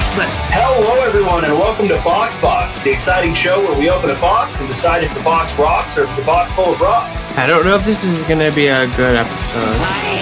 Christmas. Hello, everyone, and welcome to Box, the exciting show where we open a box and decide if the box rocks or if the box full of rocks. I don't know if this is going to be a good episode.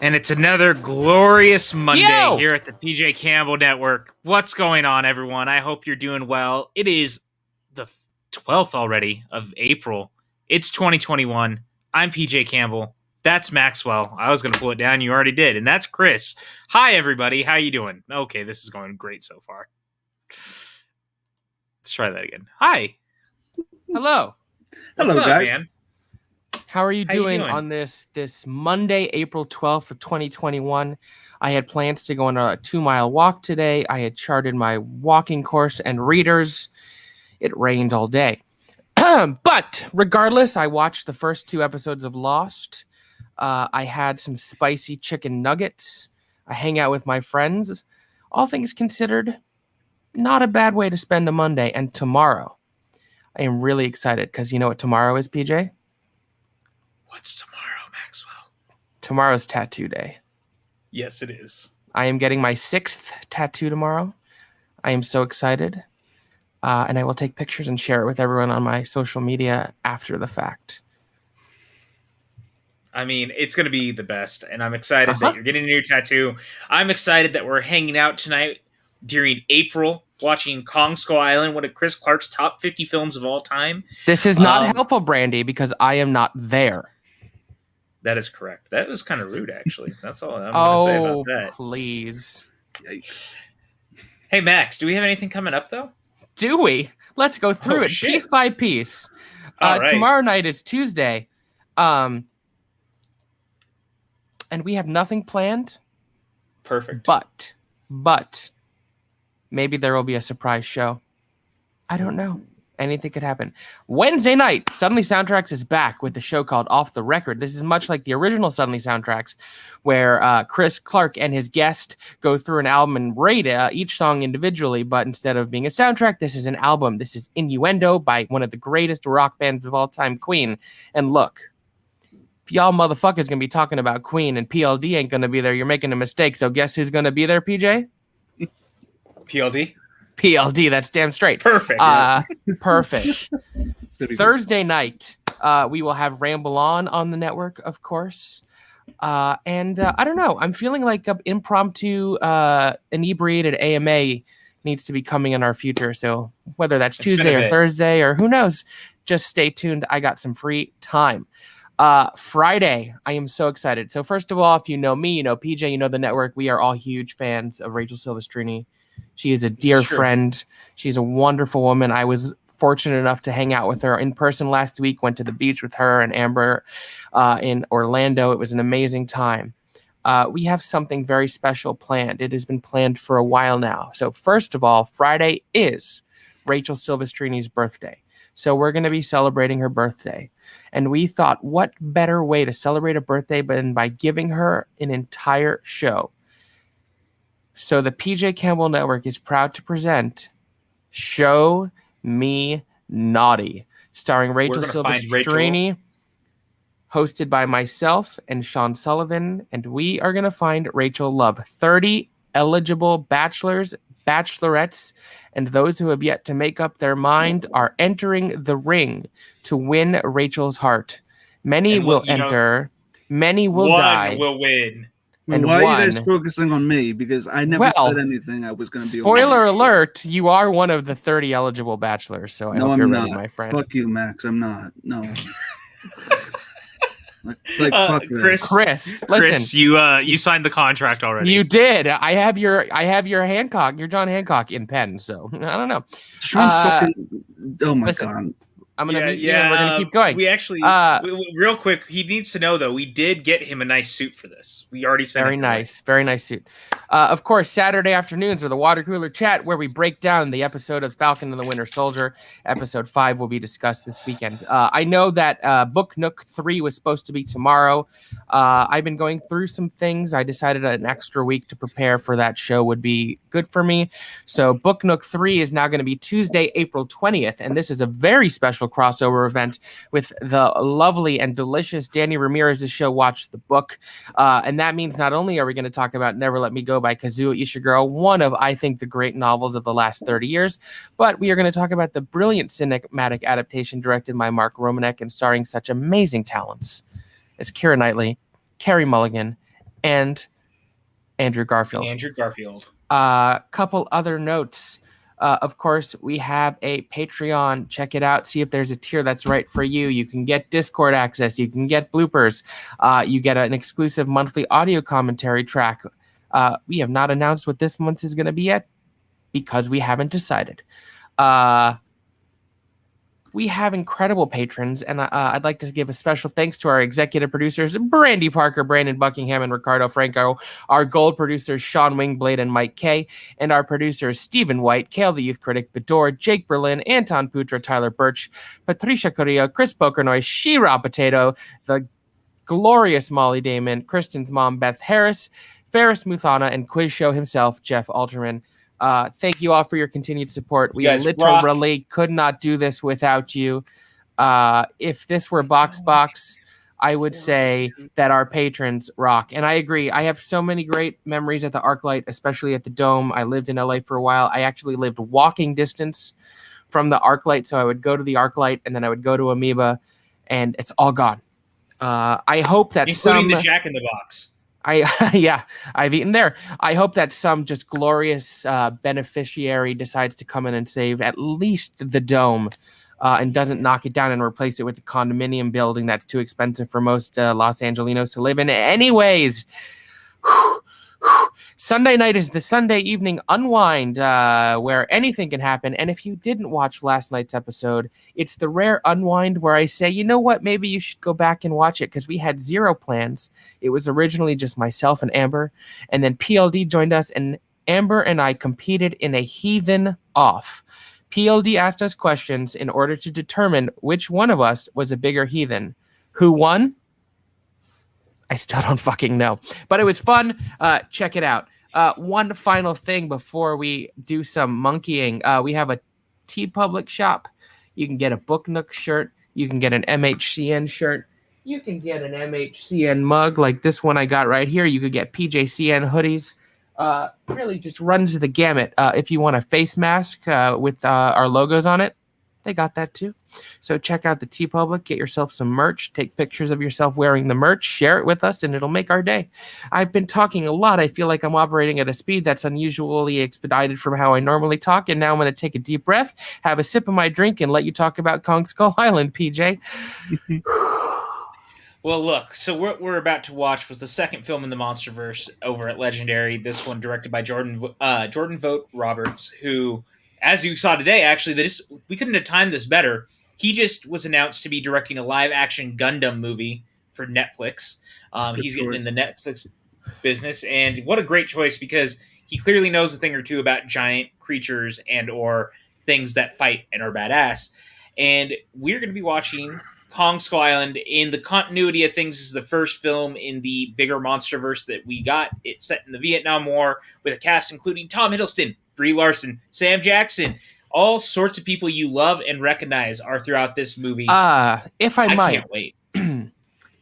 And it's another glorious Monday here at the PJ Campbell Network. What's going on, everyone? I hope you're doing well. It is the 12th already of April. It's 2021. I'm PJ Campbell. That's Maxwell. I was going to pull it down. You already did. And that's Chris. Hi, everybody. How you doing? Okay, this is going great so far. Let's try that again. Hi. Hello. What's up, guys? Man? How are you doing on this Monday, April 12th of 2021? I had plans to go on a 2-mile walk today. I had charted my walking course and readers. It rained all day. But regardless, I watched the first 2 episodes of Lost. I had some spicy chicken nuggets. I hang out with my friends. All things considered, not a bad way to spend a Monday. And tomorrow, I am really excited because you know what tomorrow is, PJ? What's tomorrow, Maxwell? Tomorrow's tattoo day. Yes, it is. I am getting my 6th tattoo tomorrow. I am so excited. And I will take pictures and share it with everyone on my social media after the fact. I mean, it's going to be the best. And I'm excited that you're getting your tattoo. I'm excited that we're hanging out tonight during April, watching Kong Skull Island, one of Chris Clark's top 50 films of all time. This is not helpful, Brandy, because I am not there. That is correct. That was kind of rude, actually. That's all I'm going to say about that. Oh, please. Hey, Max, do we have anything coming up, though? Do we? Let's go through it piece by piece. Right. Tomorrow night is Tuesday. And we have nothing planned. Perfect. But maybe there will be a surprise show. I don't know. Anything could happen. Wednesday night, Suddenly Soundtracks is back with a show called Off the Record. This is much like the original Suddenly Soundtracks, where Chris Clark and his guest go through an album and rate each song individually, but instead of being a soundtrack, this is an album. This is Innuendo by one of the greatest rock bands of all time, Queen. And look, if y'all motherfuckers going to be talking about Queen and PLD ain't going to be there, you're making a mistake. So guess who's going to be there, PJ? PLD, that's damn straight. Perfect. Perfect. Thursday night, we will have Ramble On the network, of course. And I don't know. I'm feeling like an impromptu, inebriated AMA needs to be coming in our future. So whether that's Tuesday or Thursday or who knows, just stay tuned. I got some free time. Friday, I am so excited. So first of all, if you know me, you know PJ, you know the network. We are all huge fans of Rachel Silvestrini. She is a dear friend. She's a wonderful woman. I was fortunate enough to hang out with her in person last week, went to the beach with her and Amber in Orlando. It was an amazing time. We have something very special planned. It has been planned for a while now. So first of all, Friday is Rachel Silvestrini's birthday. So we're going to be celebrating her birthday. And we thought, what better way to celebrate a birthday than by giving her an entire show? So the PJ Campbell Network is proud to present Show Me Naughty, starring Rachel Silvestrini, hosted by myself and Sean Sullivan. And we are going to find Rachel love 30 eligible bachelors, bachelorettes, and those who have yet to make up their mind are entering the ring to win Rachel's heart. Many will enter, many will die. One will win. And why are you guys focusing on me? Because I never said anything I was going to be. Spoiler alert, you are one of the 30 eligible bachelors, so I hope you're ready, my friend. Fuck you, Max. I'm not. No. Fuck Chris, listen. You signed the contract already. You did. I have your Hancock, your John Hancock in pen, so I don't know. Oh my god. I'm gonna we're gonna keep going. We actually real quick, he needs to know though, we did get him a nice suit for this. We already sent very nice suit. Of course, Saturday afternoons are the water cooler chat where we break down the episode of Falcon and the Winter Soldier. Episode 5 will be discussed this weekend. I know that Book Nook 3 was supposed to be tomorrow. I've been going through some things. I decided an extra week to prepare for that show would be good for me. So Book Nook 3 is now going to be Tuesday, April 20th, and this is a very special crossover event with the lovely and delicious Danny Ramirez's show Watch the Book, and that means not only are we going to talk about Never Let Me Go by Kazuo Ishiguro, one of I think the great novels of the last 30 years, but we are going to talk about the brilliant cinematic adaptation directed by Mark Romanek and starring such amazing talents as Keira Knightley, Carey Mulligan, and Andrew Garfield. Couple other notes. Of course, we have a Patreon. Check it out. See if there's a tier that's right for you. You can get Discord access. You can get bloopers. You get an exclusive monthly audio commentary track. We have not announced what this month's is going to be yet because we haven't decided. We have incredible patrons, and I'd like to give a special thanks to our executive producers, Brandy Parker, Brandon Buckingham, and Ricardo Franco, our gold producers, Sean Wingblade and Mike Kay, and our producers, Stephen White, Kale the Youth Critic, Bedore, Jake Berlin, Anton Putra, Tyler Birch, Patricia Correa, Chris Pokernoy, She-Ra Potato, the glorious Molly Damon, Kristen's mom, Beth Harris, Ferris Muthana, and quiz show himself, Jeff Alterman. Thank you all for your continued support. We literally could not do this without you. If this were Box, I would say that our patrons rock. And I agree. I have so many great memories at the ArcLight, especially at the Dome. I lived in LA for a while. I actually lived walking distance from the ArcLight. So I would go to the ArcLight and then I would go to Amoeba, and it's all gone. I hope that including the Jack in the Box. I've eaten there. I hope that some just glorious beneficiary decides to come in and save at least the Dome and doesn't knock it down and replace it with a condominium building that's too expensive for most Los Angelinos to live in. Anyways, Sunday night is the Sunday evening unwind where anything can happen. And if you didn't watch last night's episode, it's the rare unwind where I say, you know what, maybe you should go back and watch it because we had zero plans. It was originally just myself and Amber. And then PLD joined us, and Amber and I competed in a heathen off. PLD asked us questions in order to determine which one of us was a bigger heathen. Who won? I still don't fucking know, but it was fun. Check it out. One final thing before we do some monkeying. We have a TeePublic shop. You can get a Book Nook shirt. You can get an MHCN shirt. You can get an MHCN mug like this one I got right here. You could get PJCN hoodies. Really just runs the gamut. If you want a face mask with our logos on it, they got that too. So check out the TeePublic, get yourself some merch, take pictures of yourself wearing the merch, share it with us, and it'll make our day. I've been talking a lot. I feel like I'm operating at a speed that's unusually expedited from how I normally talk, and now I'm going to take a deep breath, have a sip of my drink, and let you talk about Kong Skull Island, PJ. Well, look, so what we're about to watch was the second film in the Monsterverse over at Legendary, this one directed by Jordan Vogt Roberts, who, as you saw today, actually, we couldn't have timed this better. He just was announced to be directing a live-action Gundam movie for Netflix. He's getting in the Netflix business, and what a great choice, because he clearly knows a thing or two about giant creatures and or things that fight and are badass. and we're going to be watching Kong Skull Island. In the continuity of things, this is the first film in the bigger MonsterVerse that we got. It's set in the Vietnam War with a cast including Tom Hiddleston, Brie Larson, Sam Jackson. All sorts of people you love and recognize are throughout this movie. If I might, can't wait.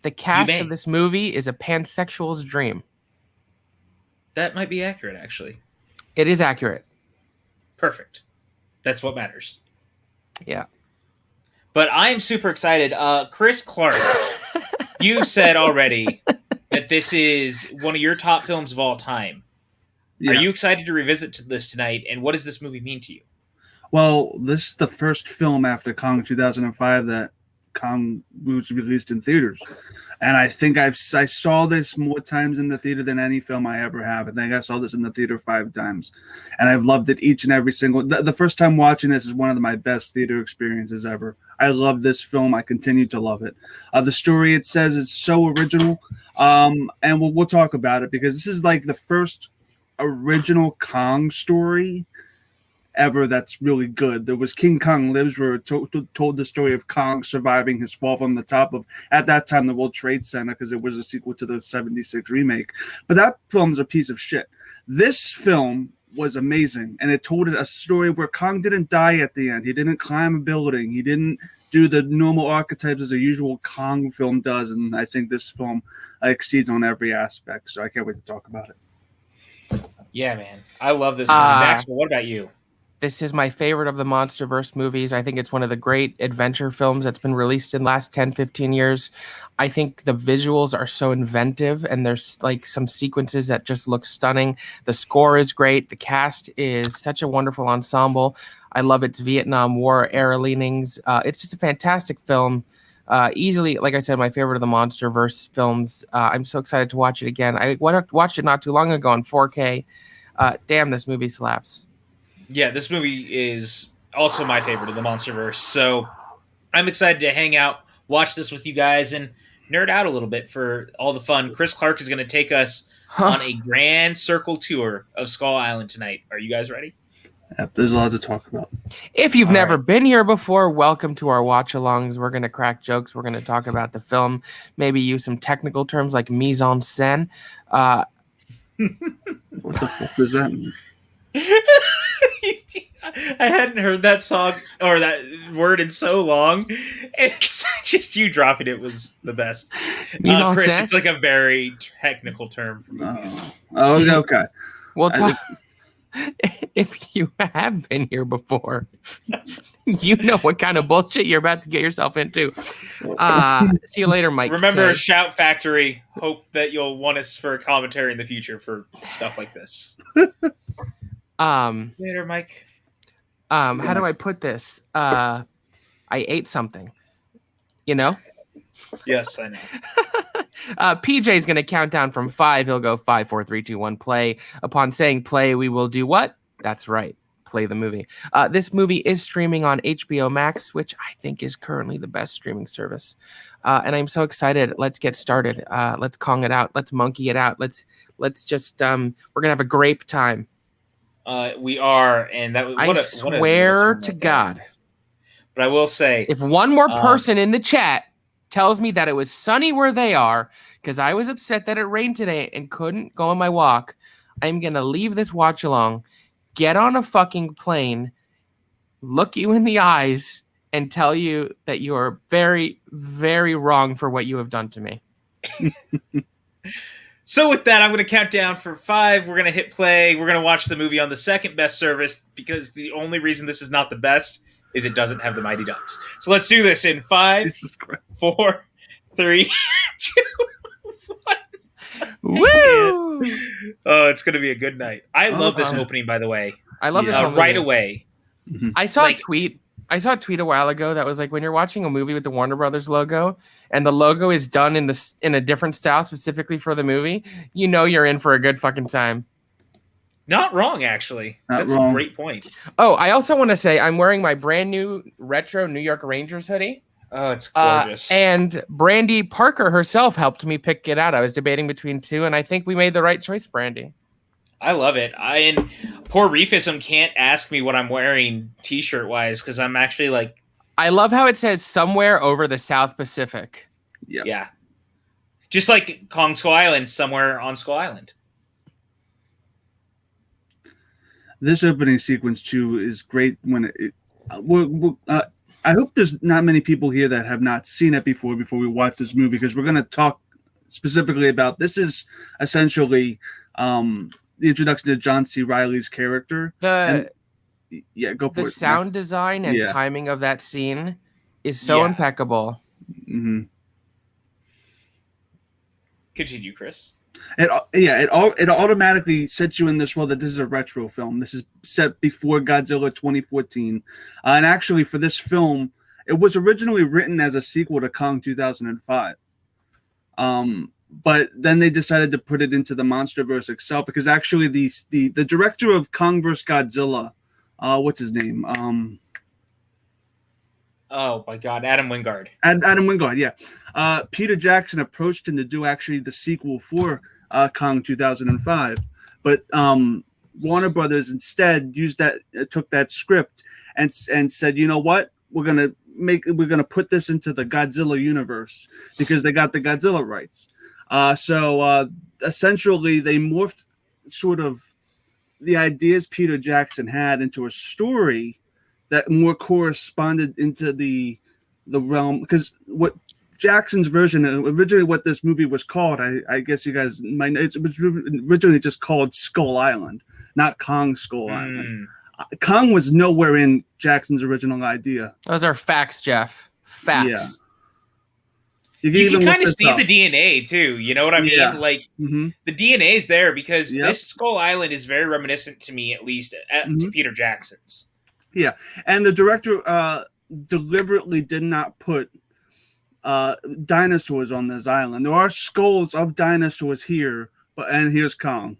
The cast of this movie is a pansexual's dream. That might be accurate, actually. It is accurate. Perfect. That's what matters. Yeah. But I'm super excited. Chris Clark, you said already that this is one of your top films of all time. Yeah. Are you excited to revisit this tonight? And what does this movie mean to you? Well, this is the first film after Kong 2005 that Kong was released in theaters. And I think I saw this more times in the theater than any film I ever have. I think I saw this in the theater 5 times. And I've loved it each and every single. The first time watching this is one of my best theater experiences ever. I love this film. I continue to love it. The story, it says, is so original. And we'll talk about it because this is like the first original Kong story ever that's really good. There was King Kong Lives, where it told the story of Kong surviving his fall from the top of, at that time, the World Trade Center, because it was a sequel to the 76 remake. But that film's a piece of shit. This film was amazing, and it told a story where Kong didn't die at the end. He didn't climb a building. He didn't do the normal archetypes as a usual Kong film does, and I think this film exceeds on every aspect, so I can't wait to talk about it. Yeah, man. I love this movie. Maxwell, what about you? This is my favorite of the MonsterVerse movies. I think it's one of the great adventure films that's been released in the last 10, 15 years. I think the visuals are so inventive, and there's like some sequences that just look stunning. The score is great. The cast is such a wonderful ensemble. I love its Vietnam War era leanings. It's just a fantastic film. Easily, like I said, my favorite of the MonsterVerse films. I'm so excited to watch it again. I watched it not too long ago in 4K. Damn, this movie slaps. Yeah, this movie is also my favorite of the MonsterVerse. So I'm excited to hang out, watch this with you guys, and nerd out a little bit for all the fun. Chris Clark is going to take us on a grand circle tour of Skull Island tonight. Are you guys ready? Yep, there's a lot to talk about. If you've never been here before, welcome to our watch-alongs. We're going to crack jokes. We're going to talk about the film, maybe use some technical terms like mise en scène. What the fuck does that mean? I hadn't heard that song or that word in so long. It's just you dropping it was the best. Chris, it's like a very technical term for movies. Oh, okay. Well, if you have been here before, you know what kind of bullshit you're about to get yourself into. See you later, Mike. Remember, Shout Factory. Hope that you'll want us for a commentary in the future for stuff like this. Later, Mike. How do I put this? I ate something. You know? Yes, I know. PJ's going to count down from 5. He'll go 5, 4, 3, 2, 1, play. Upon saying play, we will do what? That's right. Play the movie. This movie is streaming on HBO Max, which I think is currently the best streaming service. And I'm so excited. Let's get started. Let's Kong it out. Let's monkey it out. Let's just we're going to have a grape time. We are, and that I swear to God. But I will say, if one more person in the chat tells me that it was sunny where they are, because I was upset that it rained today and couldn't go on my walk, I'm gonna leave this watch along, get on a fucking plane, look you in the eyes, and tell you that you are very, very wrong for what you have done to me. So with that, I'm going to count down for 5. We're going to hit play. We're going to watch the movie on the second best service because the only reason this is not the best is it doesn't have the Mighty Ducks. So let's do this in 5, 4, 3, 2, 1. Woo! Oh, it's going to be a good night. I love this opening, by the way. I love this one right away. Mm-hmm. I saw a tweet a while ago that was like, when you're watching a movie with the Warner Brothers logo and the logo is done in a different style specifically for the movie, you know you're in for a good fucking time. Not wrong, actually. That's a great point. Oh, I also want to say I'm wearing my brand new retro New York Rangers hoodie. Oh, it's gorgeous. And Brandy Parker herself helped me pick it out. I was debating between 2, and I think we made the right choice, Brandy. I love it. And poor Reefism can't ask me what I'm wearing t-shirt wise because I'm actually like I love how it says somewhere over the South Pacific. Yep. Yeah. Just like Kong Skull Island, somewhere on Skull Island. This opening sequence too is great. When I hope there's not many people here that have not seen it before we watch this movie, because we're going to talk specifically about this. Is essentially the introduction to John C. Reilly's character. Go for it. The sound design and timing of that scene is so impeccable. Mm-hmm. Continue, Chris. It automatically sets you in this world that this is a retro film. This is set before Godzilla 2014, and actually for this film, it was originally written as a sequel to Kong 2005. But then they decided to put it into the MonsterVerse itself, because actually the director of Kong vs. Godzilla, what's his name? Oh my God, Adam Wingard. Adam Wingard, yeah. Peter Jackson approached him to do actually the sequel for Kong 2005, but Warner Brothers instead took that script and said, you know what, we're gonna put this into the Godzilla universe, because they got the Godzilla rights. So essentially, they morphed sort of the ideas Peter Jackson had into a story that more corresponded into the realm, because what Jackson's version, originally what this movie was called, I guess you guys might know, it was originally just called Skull Island, not Kong Skull Island. Kong was nowhere in Jackson's original idea. Those are facts, Jeff. Facts. Yeah. You can kind of see the DNA too. You know what I mean? Yeah. Like the DNA is there, because this Skull Island is very reminiscent to me, at least, to Peter Jackson's. Yeah, and the director deliberately did not put dinosaurs on this island. There are skulls of dinosaurs here, and here's Kong.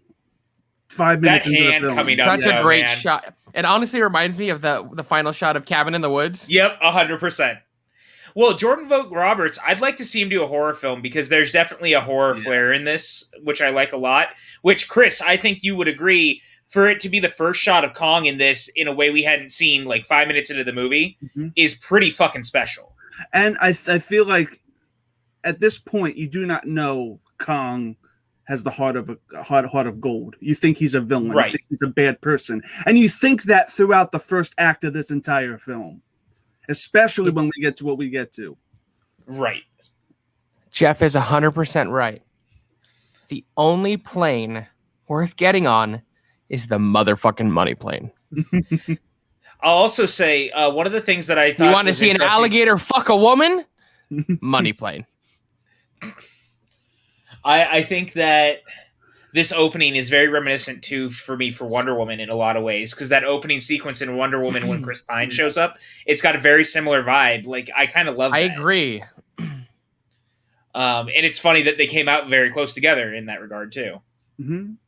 5 minutes into the film. Coming up, such a great shot. It honestly reminds me of the final shot of Cabin in the Woods. Yep, 100%. Well, Jordan Vogt Roberts, I'd like to see him do a horror film, because there's definitely a horror flair in this, which I like a lot. Which, Chris, I think you would agree, for it to be the first shot of Kong in this in a way we hadn't seen like 5 minutes into the movie is pretty fucking special. And I feel like at this point you do not know Kong has the heart of gold. You think he's a villain, right? You think he's a bad person, and you think that throughout the first act of this entire film, especially when we get to what we get to. Right. Jeff is 100% right. The only plane worth getting on is the motherfucking money plane. I'll also say one of the things that I thought, you want to see an alligator fuck a woman? Money plane. I think that this opening is very reminiscent too, for me, for Wonder Woman in a lot of ways, because that opening sequence in Wonder Woman when Chris Pine shows up, it's got a very similar vibe. Like, I kind of love that. I agree. And it's funny that they came out very close together in that regard too. And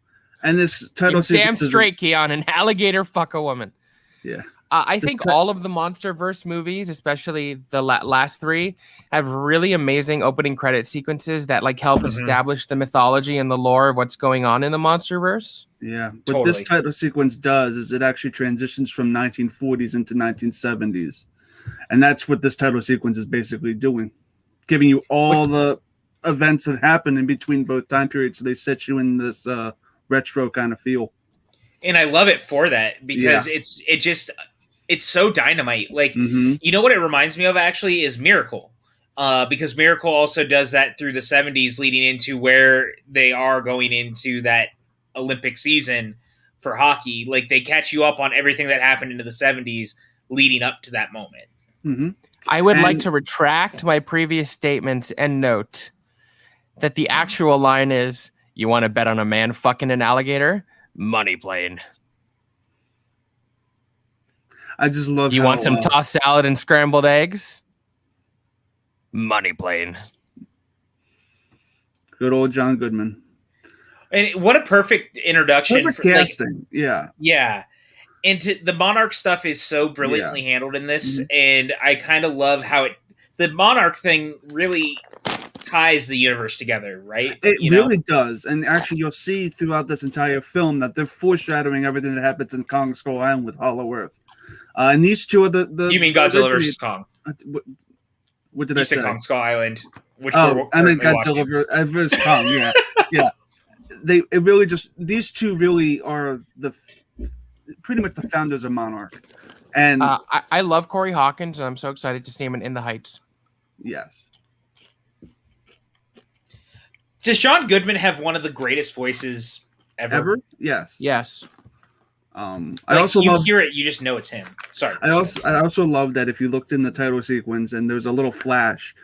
this title sequence, damn straight, Keon, an alligator fuck a woman. Yeah. I think all of the MonsterVerse movies, especially the last three, have really amazing opening credit sequences that like help establish the mythology and the lore of what's going on in the MonsterVerse. Yeah, what this title sequence does is it actually transitions from 1940s into 1970s, and that's what this title sequence is basically doing, giving you all the events that happen in between both time periods. So they set you in this retro kind of feel. And I love it for that, because it's so dynamite. Like, you know what it reminds me of actually is Miracle. Because Miracle also does that through the 70s, leading into where they are going into that Olympic season for hockey. Like, they catch you up on everything that happened into the 70s leading up to that moment. I would like to retract my previous statements and note that the actual line is, you want to bet on a man fucking an alligator? Money plane. I just love you want some tossed salad and scrambled eggs? Money plane. Good old John Goodman. And what a perfect introduction. Perfect casting. Like, yeah. And the Monarch stuff is so brilliantly handled in this. And I kind of love how the Monarch thing really ties the universe together, right? It really does. And actually, you'll see throughout this entire film that they're foreshadowing everything that happens in Kong Skull Island with Hollow Earth. And these two are the you mean Godzilla versus Kong? What did I say? Kong Skull Island. Which I mean Godzilla vs. Kong. Yeah, yeah. It really just these two really are pretty much the founders of Monarch. And I love Corey Hawkins, and I'm so excited to see him in The Heights. Yes. Does John Goodman have one of the greatest voices ever? Yes. Yes. I also hear it, you just know it's him. Sorry. I also love that if you looked in the title sequence and there's a little flash,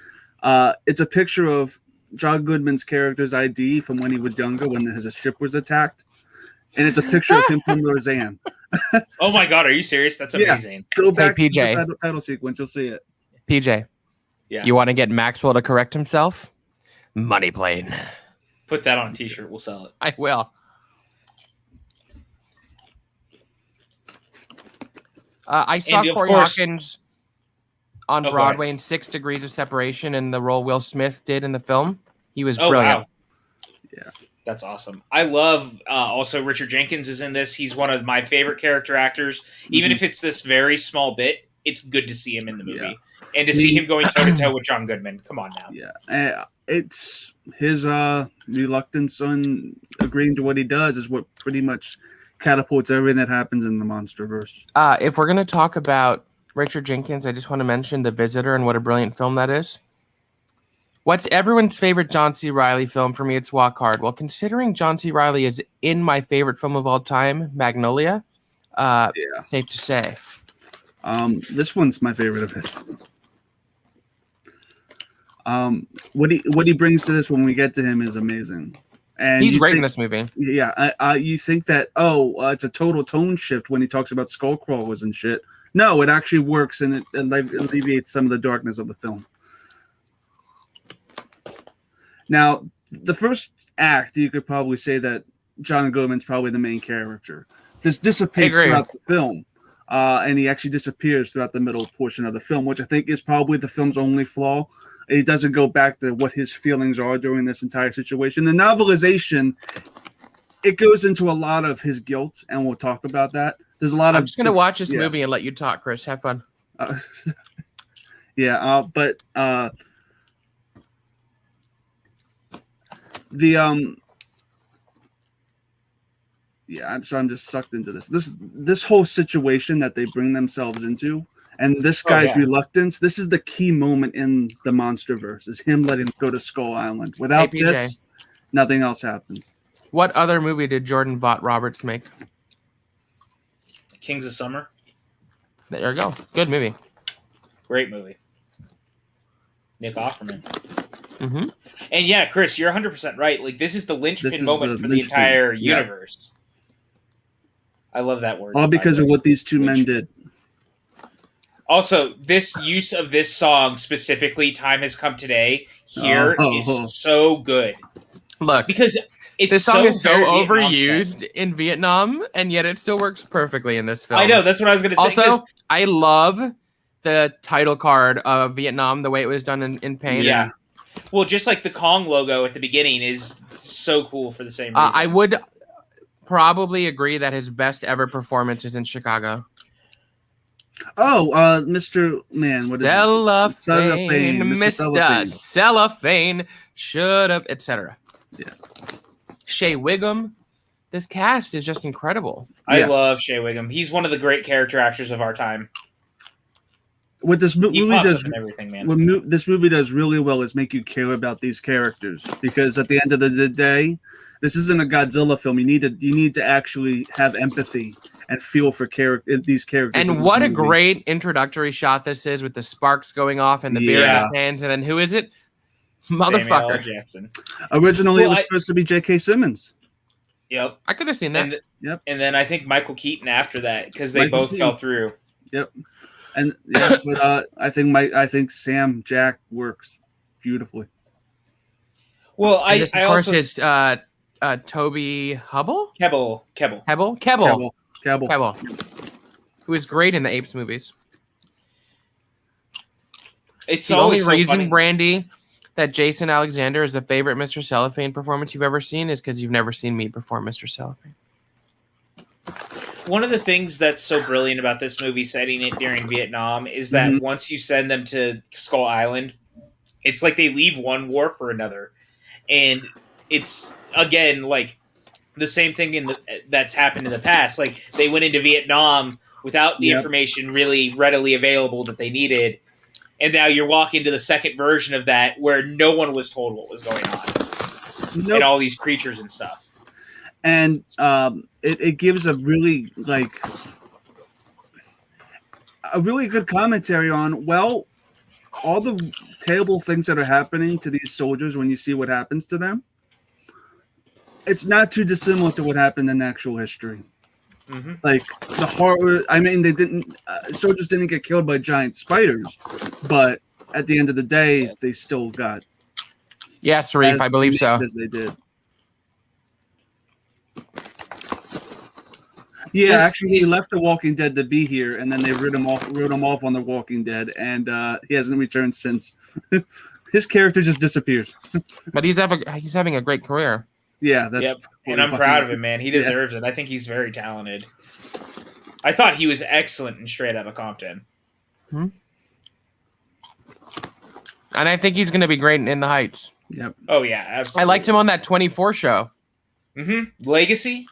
it's a picture of John Goodman's character's ID from when he was younger, when his ship was attacked, and it's a picture of him from Roseanne. Oh my God, are you serious? That's amazing. Go back to the title sequence, you'll see it. PJ, you want to get Maxwell to correct himself? Money plane. Put that on a t-shirt. We'll sell it. I will. I saw Corey Hawkins on Broadway in 6 Degrees of Separation in the role Will Smith did in the film. He was brilliant. Wow. Yeah. That's awesome. I love also Richard Jenkins is in this. He's one of my favorite character actors. Even if it's this very small bit, it's good to see him in the movie. Yeah. And to see him going toe-to-toe with John Goodman. Come on now. Yeah. It's his reluctance on agreeing to what he does is what pretty much catapults everything that happens in the Monsterverse. If we're going to talk about Richard Jenkins, I just want to mention The Visitor and what a brilliant film that is. What's everyone's favorite John C. Reilly film? For me, it's Walk Hard. Well, considering John C. Reilly is in my favorite film of all time, Magnolia, safe to say. This one's my favorite of his. What he brings to this when we get to him is amazing. And he's great in this movie. Yeah, you think that it's a total tone shift when he talks about skull crawlers and shit. No, it actually works and it alleviates some of the darkness of the film. Now, the first act, you could probably say that John Goodman's probably the main character. This dissipates throughout the film, and he actually disappears throughout the middle portion of the film, which I think is probably the film's only flaw. It doesn't go back to what his feelings are during this entire situation. The novelization, it goes into a lot of his guilt, and we'll talk about that. There's a lot I'm just going to watch this movie and let you talk, Chris. Have fun. I'm just sucked into this whole situation that they bring themselves into, and this guy's reluctance. This is the key moment in the Monsterverse, is him letting him go to Skull Island. Without this, nothing else happens. What other movie did Jordan Vaught Roberts make? Kings of Summer. There you go. Good movie. Great movie. Nick Offerman. Mm-hmm. And yeah, Chris, you're 100% right. Like, this is the linchpin moment for the entire universe. I love that word. All because of what these two men did. Also, this use of this song specifically, Time Has Come Today, is so good. Look, because this song is so overused in Vietnam, and yet it still works perfectly in this film. I know, that's what I was going to say. Also, I love the title card of Vietnam, the way it was done in paint. Yeah. Well, just like the Kong logo at the beginning is so cool for the same reason. I would probably agree that his best ever performance is in Chicago. Mr. Man, what is it? Cellophane, Mr. Cellophane, should have, etc. Yeah. Shea Wiggum. This cast is just incredible. I love Shea Wiggum. He's one of the great character actors of our time. What this movie does, everything, man. What this movie does really well is make you care about these characters, because at the end of the day, this isn't a Godzilla film. You need to actually have empathy and feel for these characters. And what a great introductory shot this is, with the sparks going off and the beer in his hands, and then who is it? Motherfucker. Samuel Jackson. Originally, it was supposed to be J.K. Simmons. Yep, I could have seen that. And then I think Michael Keaton after that, because they both fell through. Yep. And but I think Sam Jack works beautifully. Well, of course it's Toby Hubble? Kebbell, who is great in the Apes movies. It's the only reason, Brandy, that Jason Alexander is the favorite Mr. Cellophane performance you've ever seen is because you've never seen me perform Mr. Cellophane. one of the things that's so brilliant about this movie setting it during Vietnam is that once you send them to Skull Island, it's like they leave one war for another. And it's, again, like the same thing that's happened in the past. Like, they went into Vietnam without the information really readily available that they needed. And now you're walking to the second version of that where no one was told what was going on. And all these creatures and stuff. And it gives a really good commentary on, well, all the terrible things that are happening to these soldiers when you see what happens to them. It's not too dissimilar to what happened in actual history. Mm-hmm. Like the horror. I mean, soldiers didn't get killed by giant spiders, but at the end of the day, they still got. Yes, Reef, I believe so. As they did. Yeah, actually, he left The Walking Dead to be here, and then they wrote him off on The Walking Dead, and he hasn't returned since. His character just disappears. But he's having a great career. Yeah, that's and I'm proud of him, man. He deserves it. I think he's very talented. I thought he was excellent in Straight Outta Compton. And I think he's going to be great in The Heights. Yep. Oh yeah, absolutely. I liked him on that 24 show. Legacy.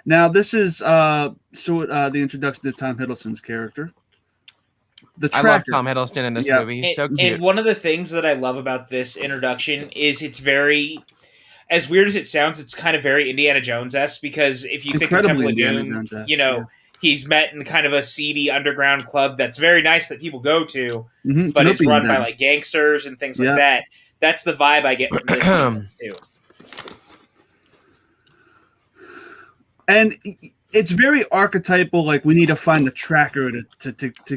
Now this is the introduction to Tom Hiddleston's character. I love Tom Hiddleston in this movie. He's so cute. And one of the things that I love about this introduction is it's very, as weird as it sounds, it's kind of very Indiana Jones-esque, because if you think of Temple of Doom, he's met in kind of a seedy underground club that's very nice that people go to, but it's run by like gangsters and things like that. That's the vibe I get from this too. And it's very archetypal, like we need to find the tracker to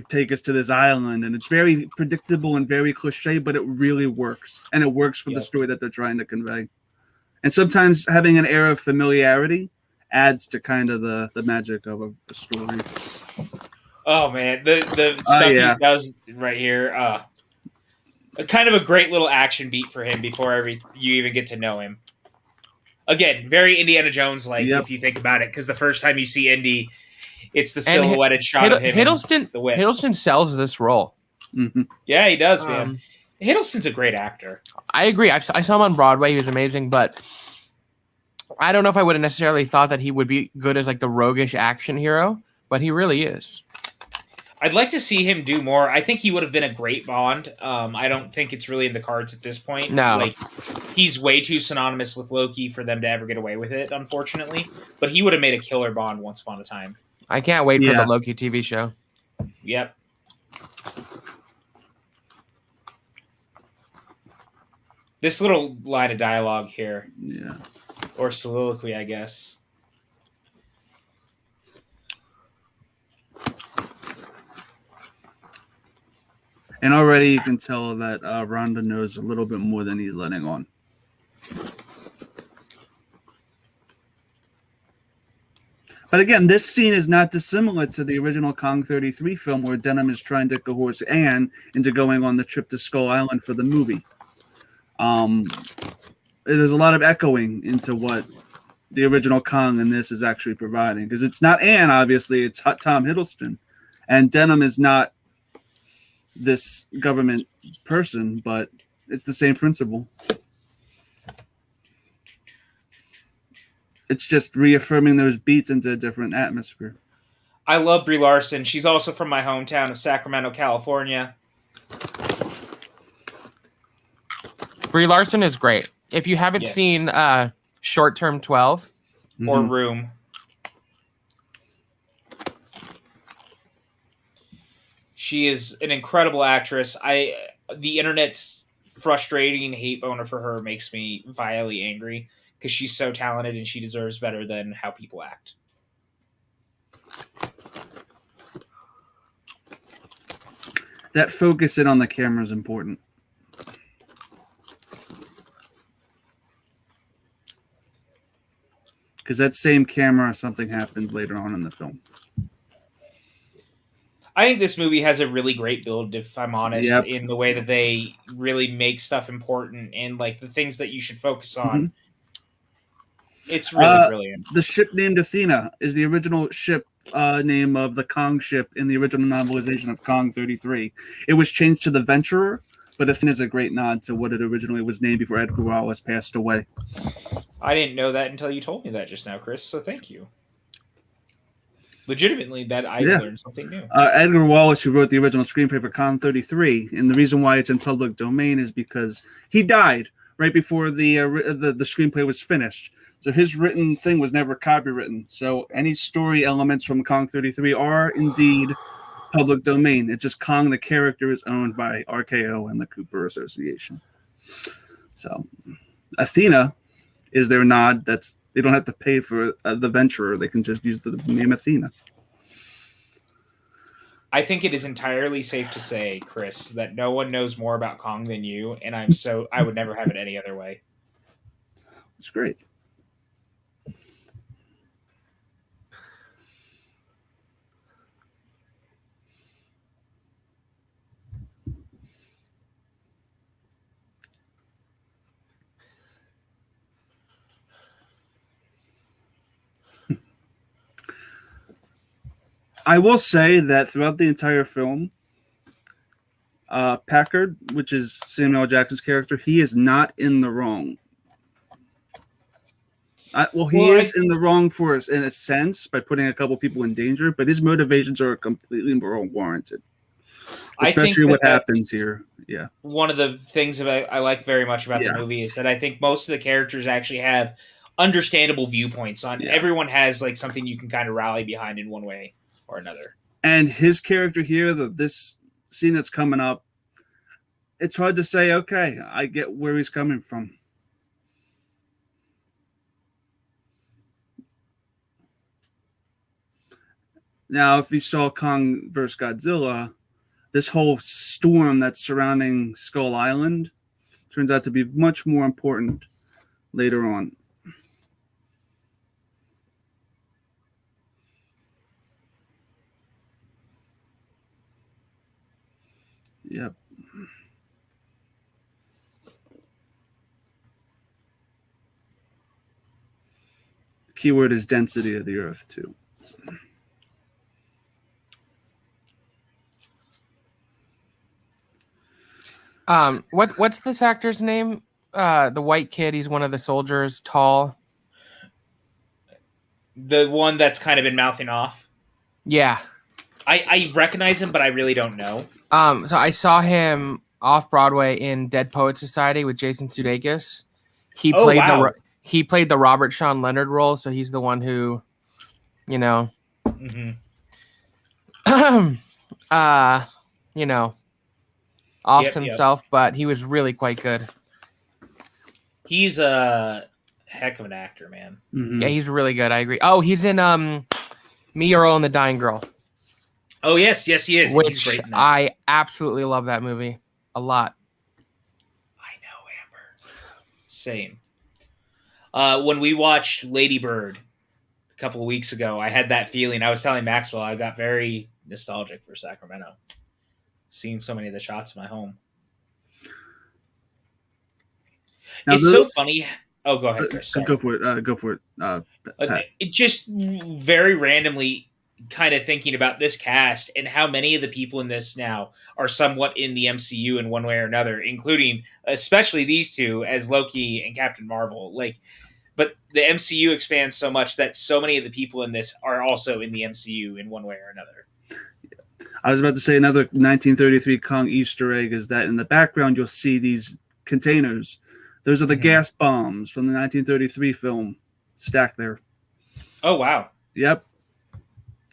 take us to this island. And it's very predictable and very cliche, but it really works. And it works for the story that they're trying to convey. And sometimes having an air of familiarity adds to kind of the magic of a story. Oh, man. The stuff he does right here, kind of a great little action beat for him before you even get to know him. Again, very Indiana Jones-like, if you think about it, because the first time you see Indy, it's the silhouetted shot of him. Hiddleston sells this role. Yeah, he does, man. Hiddleston's a great actor. I agree. I saw him on Broadway. He was amazing, but I don't know if I would have necessarily thought that he would be good as like the roguish action hero, but he really is. I'd like to see him do more. I think he would have been a great Bond. I don't think it's really in the cards at this point. No. Like, he's way too synonymous with Loki for them to ever get away with it, unfortunately. But he would have made a killer Bond once upon a time. I can't wait for the Loki TV show. Yep. This little line of dialogue here. Yeah. Or soliloquy, I guess. And already you can tell that Rhonda knows a little bit more than he's letting on. But again, this scene is not dissimilar to the original Kong 33 film where Denham is trying to coerce Anne into going on the trip to Skull Island for the movie. There's a lot of echoing into what the original Kong in this is actually providing. Because it's not Anne, obviously, it's Tom Hiddleston. And Denham is not this government person, but it's the same principle. It's just reaffirming those beats into a different atmosphere. I love Brie Larson. She's also from my hometown of Sacramento, California. Brie Larson is great. If you haven't seen Short Term 12 or Room, she is an incredible actress. The internet's frustrating hate boner for her makes me vilely angry because she's so talented and she deserves better than how people act. That focus in on the camera is important. Because that same camera, something happens later on in the film. I think this movie has a really great build, if I'm honest, in the way that they really make stuff important and like the things that you should focus on. It's really brilliant. The ship named Athena is the original ship name of the Kong ship in the original novelization of Kong 33. It was changed to the Venturer, but Athena is a great nod to what it originally was named before Edgar Wallace passed away. I didn't know that until you told me that just now, Chris, so thank you. Legitimately, that I learned something new. Edgar Wallace, who wrote the original screenplay for Kong 33, and the reason why it's in public domain is because he died right before the screenplay was finished. So his written thing was never copywritten. So any story elements from Kong 33 are indeed public domain. It's just Kong, the character, is owned by RKO and the Cooper Association. So Athena is their nod. They don't have to pay for the Venturer. They can just use the name Athena. I think it is entirely safe to say, Chris, that no one knows more about Kong than you, and I would never have it any other way. It's great. I will say that throughout the entire film, Packard, which is Samuel L. Jackson's character, he is not in the wrong. He is in the wrong for us in a sense by putting a couple people in danger, but his motivations are completely warranted. Especially what happens here. Yeah. One of the things that I like very much about the movie is that I think most of the characters actually have understandable viewpoints on. Everyone has like something you can kind of rally behind in one way or another. And his character here, this scene that's coming up, it's hard to say, okay, I get where he's coming from. Now, if you saw Kong vs. Godzilla, this whole storm that's surrounding Skull Island turns out to be much more important later on. Yep. The keyword is density of the Earth, too. What's this actor's name? The white kid. He's one of the soldiers. Tall. The one that's kind of been mouthing off. Yeah. I recognize him, but I really don't know. So I saw him off Broadway in Dead Poets Society with Jason Sudeikis. He played the Robert Sean Leonard role, so he's the one who, offs himself, but he was really quite good. He's a heck of an actor, man. Mm-hmm. Yeah, he's really good. I agree. Oh, he's in Me, Earl, and the Dying Girl. Oh, yes, he is. Which he's great in that. I absolutely love that movie a lot. I know, Amber. Same. When we watched Lady Bird a couple of weeks ago, I had that feeling. I was telling Maxwell I got very nostalgic for Sacramento. Seeing so many of the shots of my home. Now, it's so funny. Oh, go ahead, Chris. Sorry. Go for it. It just very randomly kind of thinking about this cast and how many of the people in this now are somewhat in the MCU in one way or another, including especially these two as Loki and Captain Marvel. But the MCU expands so much that so many of the people in this are also in the MCU in one way or another. I was about to say another 1933 Kong Easter egg is that in the background you'll see these containers. Those are the gas bombs from the 1933 film stacked there. Oh, wow. Yep.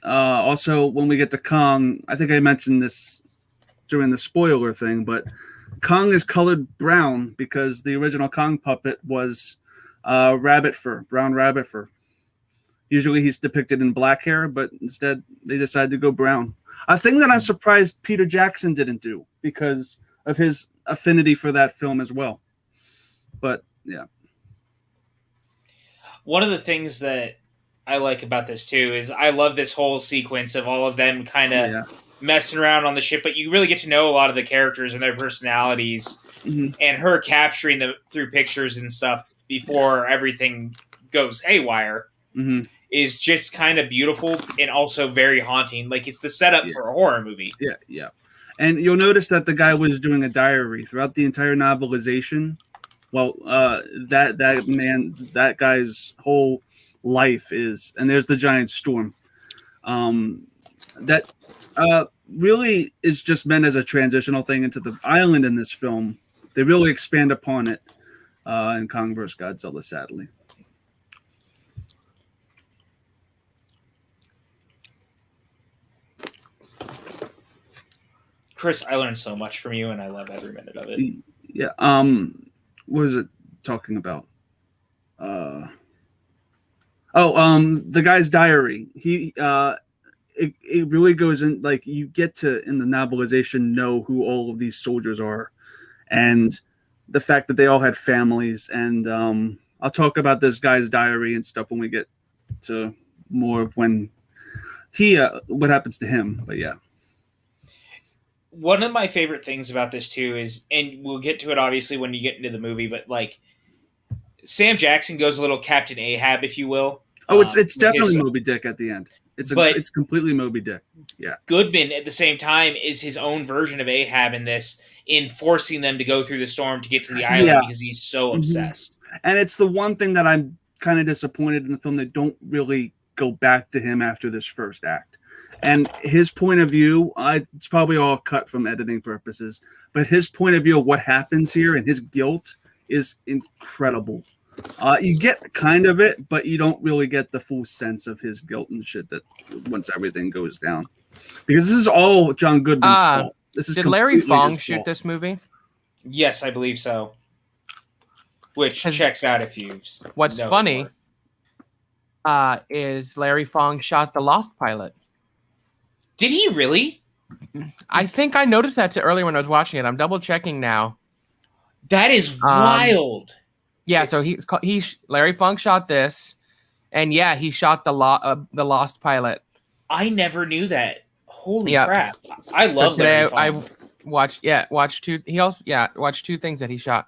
Also, when we get to Kong, I think I mentioned this during the spoiler thing, but Kong is colored brown because the original Kong puppet was brown rabbit fur. Usually he's depicted in black hair, but instead they decided to go brown. A thing that I'm surprised Peter Jackson didn't do because of his affinity for that film as well. But, yeah. One of the things that I like about this, too, is I love this whole sequence of all of them kind of messing around on the ship, but you really get to know a lot of the characters and their personalities, and her capturing them through pictures and stuff before everything goes haywire is just kind of beautiful and also very haunting. Like, it's the setup for a horror movie. Yeah. And you'll notice that the guy was doing a diary throughout the entire novelization. Well, that guy's whole life is, and there's the giant storm. That really is just meant as a transitional thing into the island in this film. They really expand upon it in Kong vs. Godzilla, sadly. Chris, I learned so much from you, and I love every minute of it. Yeah. What was it talking about? The guy's diary. It really goes in, like, you get to, in the novelization, know who all of these soldiers are, and the fact that they all had families. And I'll talk about this guy's diary and stuff when we get to more of when what happens to him. But yeah. One of my favorite things about this too is, and we'll get to it obviously when you get into the movie, but like Sam Jackson goes a little Captain Ahab, if you will. Oh, it's definitely Moby Dick at the end. It's completely Moby Dick. Yeah. Goodman at the same time is his own version of Ahab in this, in forcing them to go through the storm to get to the island because he's so obsessed. And it's the one thing that I'm kind of disappointed in the film. They don't really go back to him after this first act. And his point of view, it's probably all cut from editing purposes, but his point of view of what happens here and his guilt is incredible. You get kind of it, but you don't really get the full sense of his guilt and shit that once everything goes down. Because this is all John Goodman's fault. Did Larry Fong shoot this movie? Yes, I believe so. Which checks out if you. What's funny is Larry Fong shot The Lost Pilot. Did he really? I think I noticed that earlier when I was watching it. I'm double checking now. That is wild. Yeah, so Larry Fong shot this, and yeah, he shot the Lost Pilot. I never knew that. Holy crap! I love today. I watched two. He also watched two things that he shot.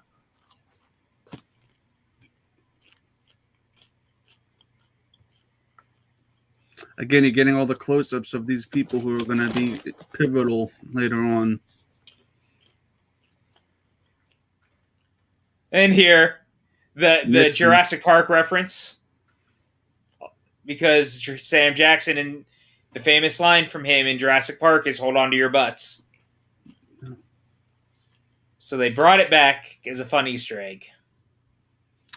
Again, you're getting all the close-ups of these people who are going to be pivotal later on. And here, the Jurassic Park reference, because Sam Jackson, and the famous line from him in Jurassic Park is "Hold on to your butts." So they brought it back as a fun Easter egg.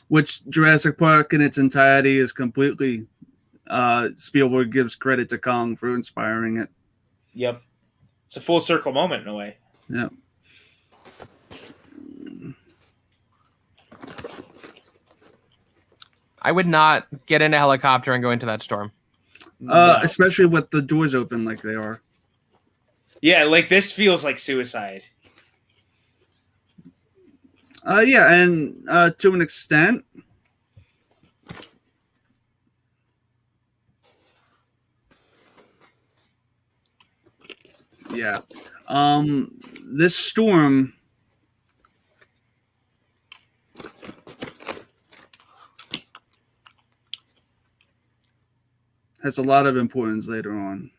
Which Jurassic Park in its entirety is completely... Spielberg gives credit to Kong for inspiring it. Yep. It's a full circle moment in a way. Yeah. I would not get in a helicopter and go into that storm. No. Especially with the doors open like they are. Yeah, like this feels like suicide. Yeah, and to an extent. Yeah. This storm has a lot of importance later on.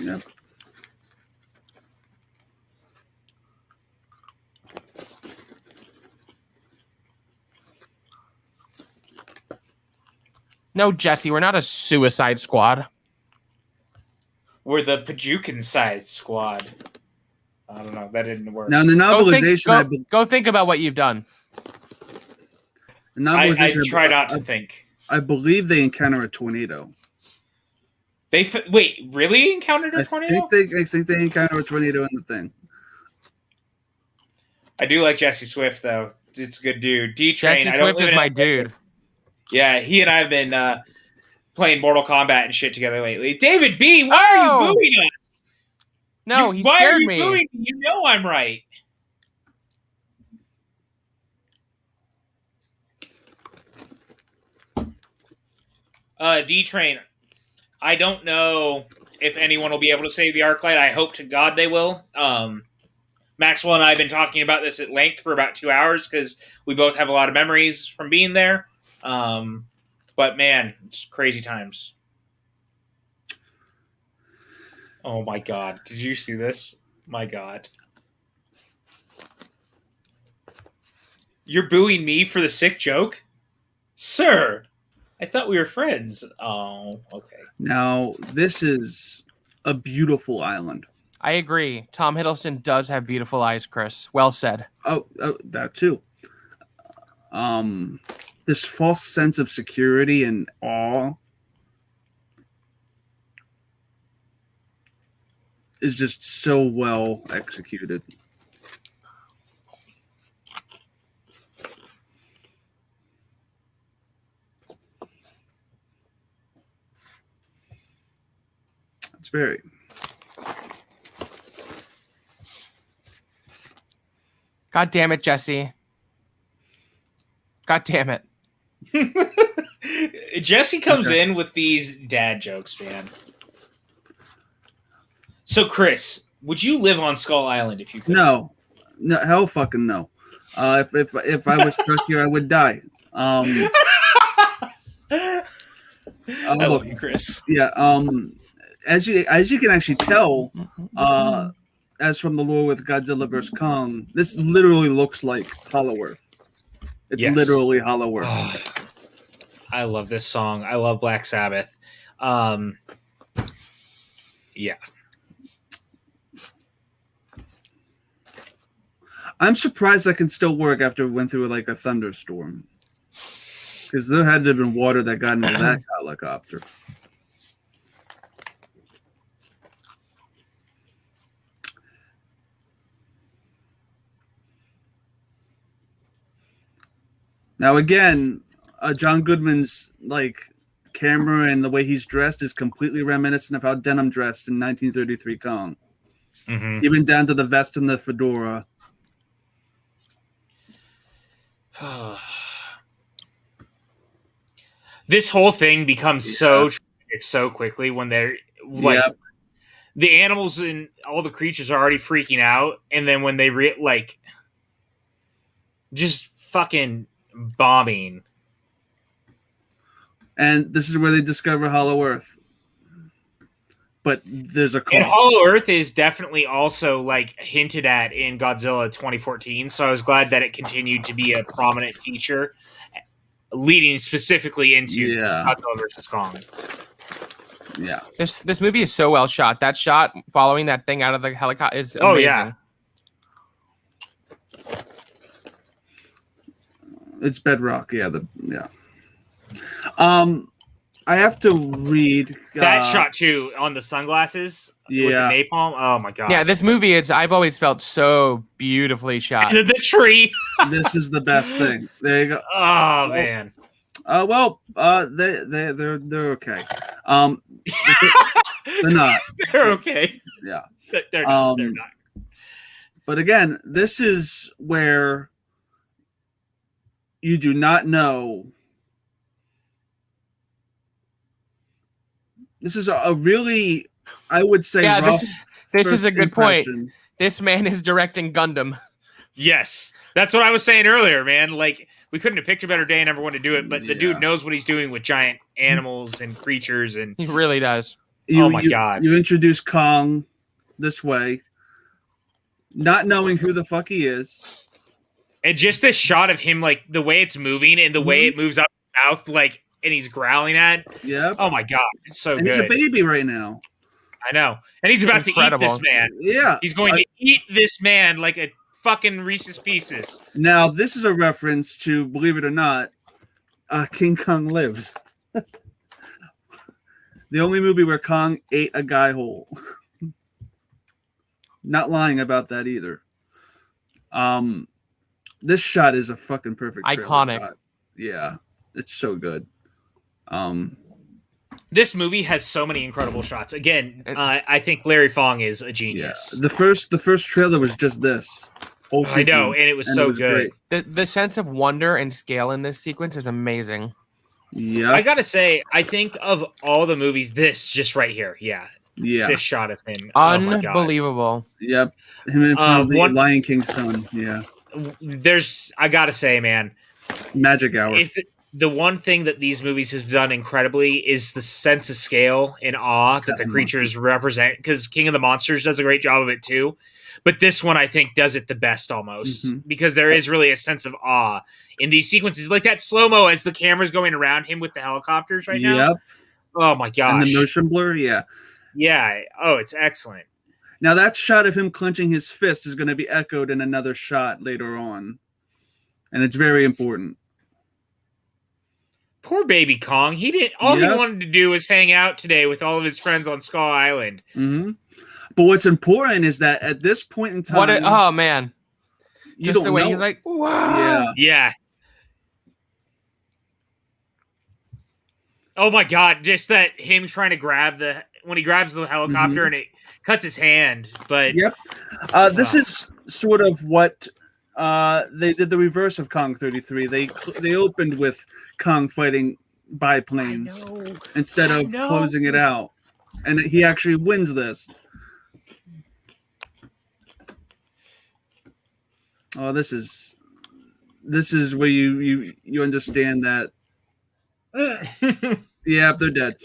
Yeah. No, Jesse, we're not a Suicide Squad. We're the Pajukan Side Squad. I don't know. That didn't work. Now, in the novelization... Go think about what you've done. I try not to think. I believe they encounter a tornado. Wait, really encountered a tornado? I think they encounter a tornado in the thing. I do like Jesse Swift, though. It's a good dude. D-Train. Jesse Swift is my dude. Yeah, he and I have been playing Mortal Kombat and shit together lately. David B., why are you booing us? No, he scared me. Why are you booing me? You know I'm right. D-Train, I don't know if anyone will be able to save the ArcLight. I hope to God they will. Maxwell and I have been talking about this at length for about 2 hours because we both have a lot of memories from being there. But man, it's crazy times. Oh my God. Did you see this? My God. You're booing me for the sick joke? Sir, I thought we were friends. Oh, okay. Now, this is a beautiful island. I agree. Tom Hiddleston does have beautiful eyes, Chris. Well said. Oh, that too. This false sense of security and awe is just so well executed. It's very. God damn it, Jesse. God damn it. Jesse comes in with these dad jokes, man. So, Chris, would you live on Skull Island if you could? No, hell fucking no. If I was stuck here, I would die. I love you, Chris. Yeah. As you can actually tell, as from the lore with Godzilla vs. Kong, this literally looks like Hollow Earth. It's literally Hollow Earth. Oh, I love this song. I love Black Sabbath. Yeah. I'm surprised I can still work after we went through like a thunderstorm. Because there had to have been water that got into that helicopter. Now again, John Goodman's like camera and the way he's dressed is completely reminiscent of how Denham dressed in 1933 Kong. Mm-hmm. Even down to the vest and the fedora. This whole thing becomes so tragic so quickly when they're like the animals and all the creatures are already freaking out, and then when they just fucking bombing. And this is where they discover Hollow Earth. But there's a cost. And Hollow Earth is definitely also like hinted at in Godzilla 2014, so I was glad that it continued to be a prominent feature, leading specifically into Godzilla vs. Kong. Yeah, this movie is so well shot. That shot following that thing out of the helicopter is amazing. Oh yeah, it's bedrock. Yeah, I have to read that shot too on the sunglasses. Yeah, with the napalm. Oh my god. Yeah, this movie I've always felt so beautifully shot. The tree. This is the best thing. There you go. Oh man. They're okay. They're not. They're okay. Yeah. They're not. But again, this is where you do not know. This is a really, I would say, rough this is a good point. impression. This man is directing Gundam. Yes. That's what I was saying earlier, man. Like, we couldn't have picked a better day and everyone to do it, but the dude knows what he's doing with giant animals and creatures. And he really does. Oh my god. You introduce Kong this way, not knowing who the fuck he is. And just this shot of him, like, the way it's moving and the way it moves up his mouth, like, and he's growling at. Yeah. Oh my god, it's so good. He's a baby right now. I know, and he's about to eat this man. Yeah, he's going to eat this man like a fucking Reese's Pieces. Now, this is a reference to, believe it or not, King Kong Lives. The only movie where Kong ate a guy whole. Not lying about that either. This shot is a fucking perfect iconic shot. Yeah, it's so good. This movie has so many incredible shots. Again, I think Larry Fong is a genius. Yeah. The first trailer was just this. I know, and it was so good. The sense of wonder and scale in this sequence is amazing. Yeah, I gotta say, I think of all the movies, this just right here, Yeah. This shot of him. Unbelievable. Yep. Him in front of the Lion King's son. Yeah. I gotta say, man, magic hour. If the one thing that these movies have done incredibly is the sense of scale and awe that the creatures represent, because King of the Monsters does a great job of it too. But this one, I think, does it the best almost, because there is really a sense of awe in these sequences, like that slow-mo as the camera's going around him with the helicopters right now. Yep. Oh my gosh. And the motion blur, yeah. Yeah. Oh, it's excellent. Now that shot of him clenching his fist is going to be echoed in another shot later on. And it's very important. Poor baby Kong. He didn't. All he wanted to do was hang out today with all of his friends on Skull Island. Mm-hmm. But what's important is that at this point in time, oh man, just the way he's like, wow, yeah. Oh my god, just that him trying to grab when he grabs the helicopter and it cuts his hand. But this is sort of what. They did the reverse of Kong 33. They opened with Kong fighting biplanes instead of closing it out, and he actually wins this. Oh, this is where you understand that. Yeah, they're dead.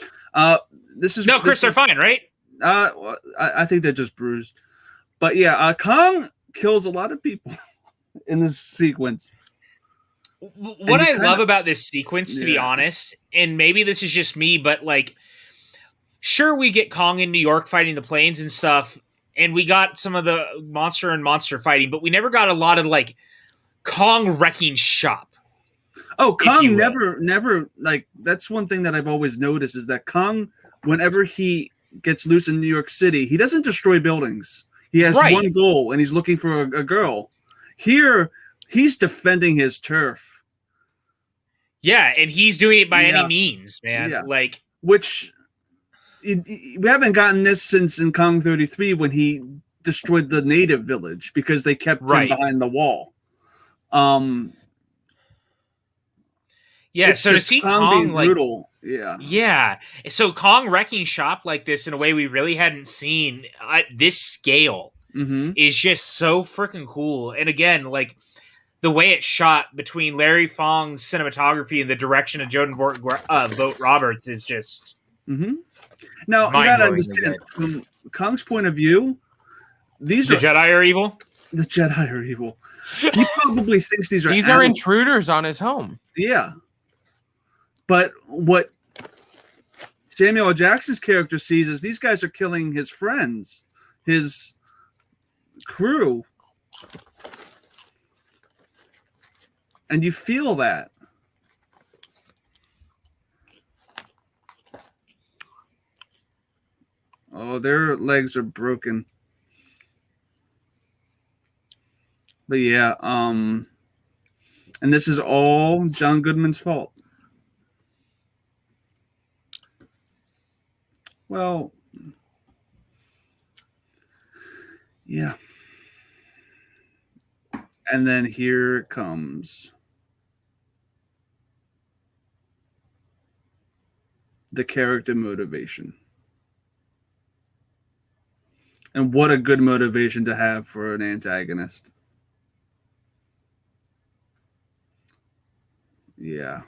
Chris, they're fine, right? I think they're just bruised. But yeah, Kong kills a lot of people in this sequence. What I love about this sequence, to be honest, and maybe this is just me, but like, sure, we get Kong in New York fighting the planes and stuff, and we got some of the monster fighting, but we never got a lot of like Kong wrecking shop. Oh, Kong never like, that's one thing that I've always noticed is that Kong, whenever he gets loose in New York City, he doesn't destroy buildings. He has one goal, and he's looking for a girl. Here, he's defending his turf. Yeah, and he's doing it by any means, man. Yeah. Like, which we haven't gotten this since in Kong 33 when he destroyed the native village because they kept him behind the wall. Yeah, so to see Kong being brutal, yeah. So Kong wrecking shop like this in a way we really hadn't seen at this scale is just so freaking cool. And again, like the way it's shot between Larry Fong's cinematography and the direction of Jordan Vogt Roberts is just now you gotta understand from Kong's point of view, the Jedi are evil. The Jedi are evil. He probably thinks these are intruders on his home. Yeah. But what Samuel L. Jackson's character sees is these guys are killing his friends, his crew. And you feel that. Oh, their legs are broken. But yeah, and this is all John Goodman's fault. Well, yeah. And then here comes the character motivation. And what a good motivation to have for an antagonist. Yeah.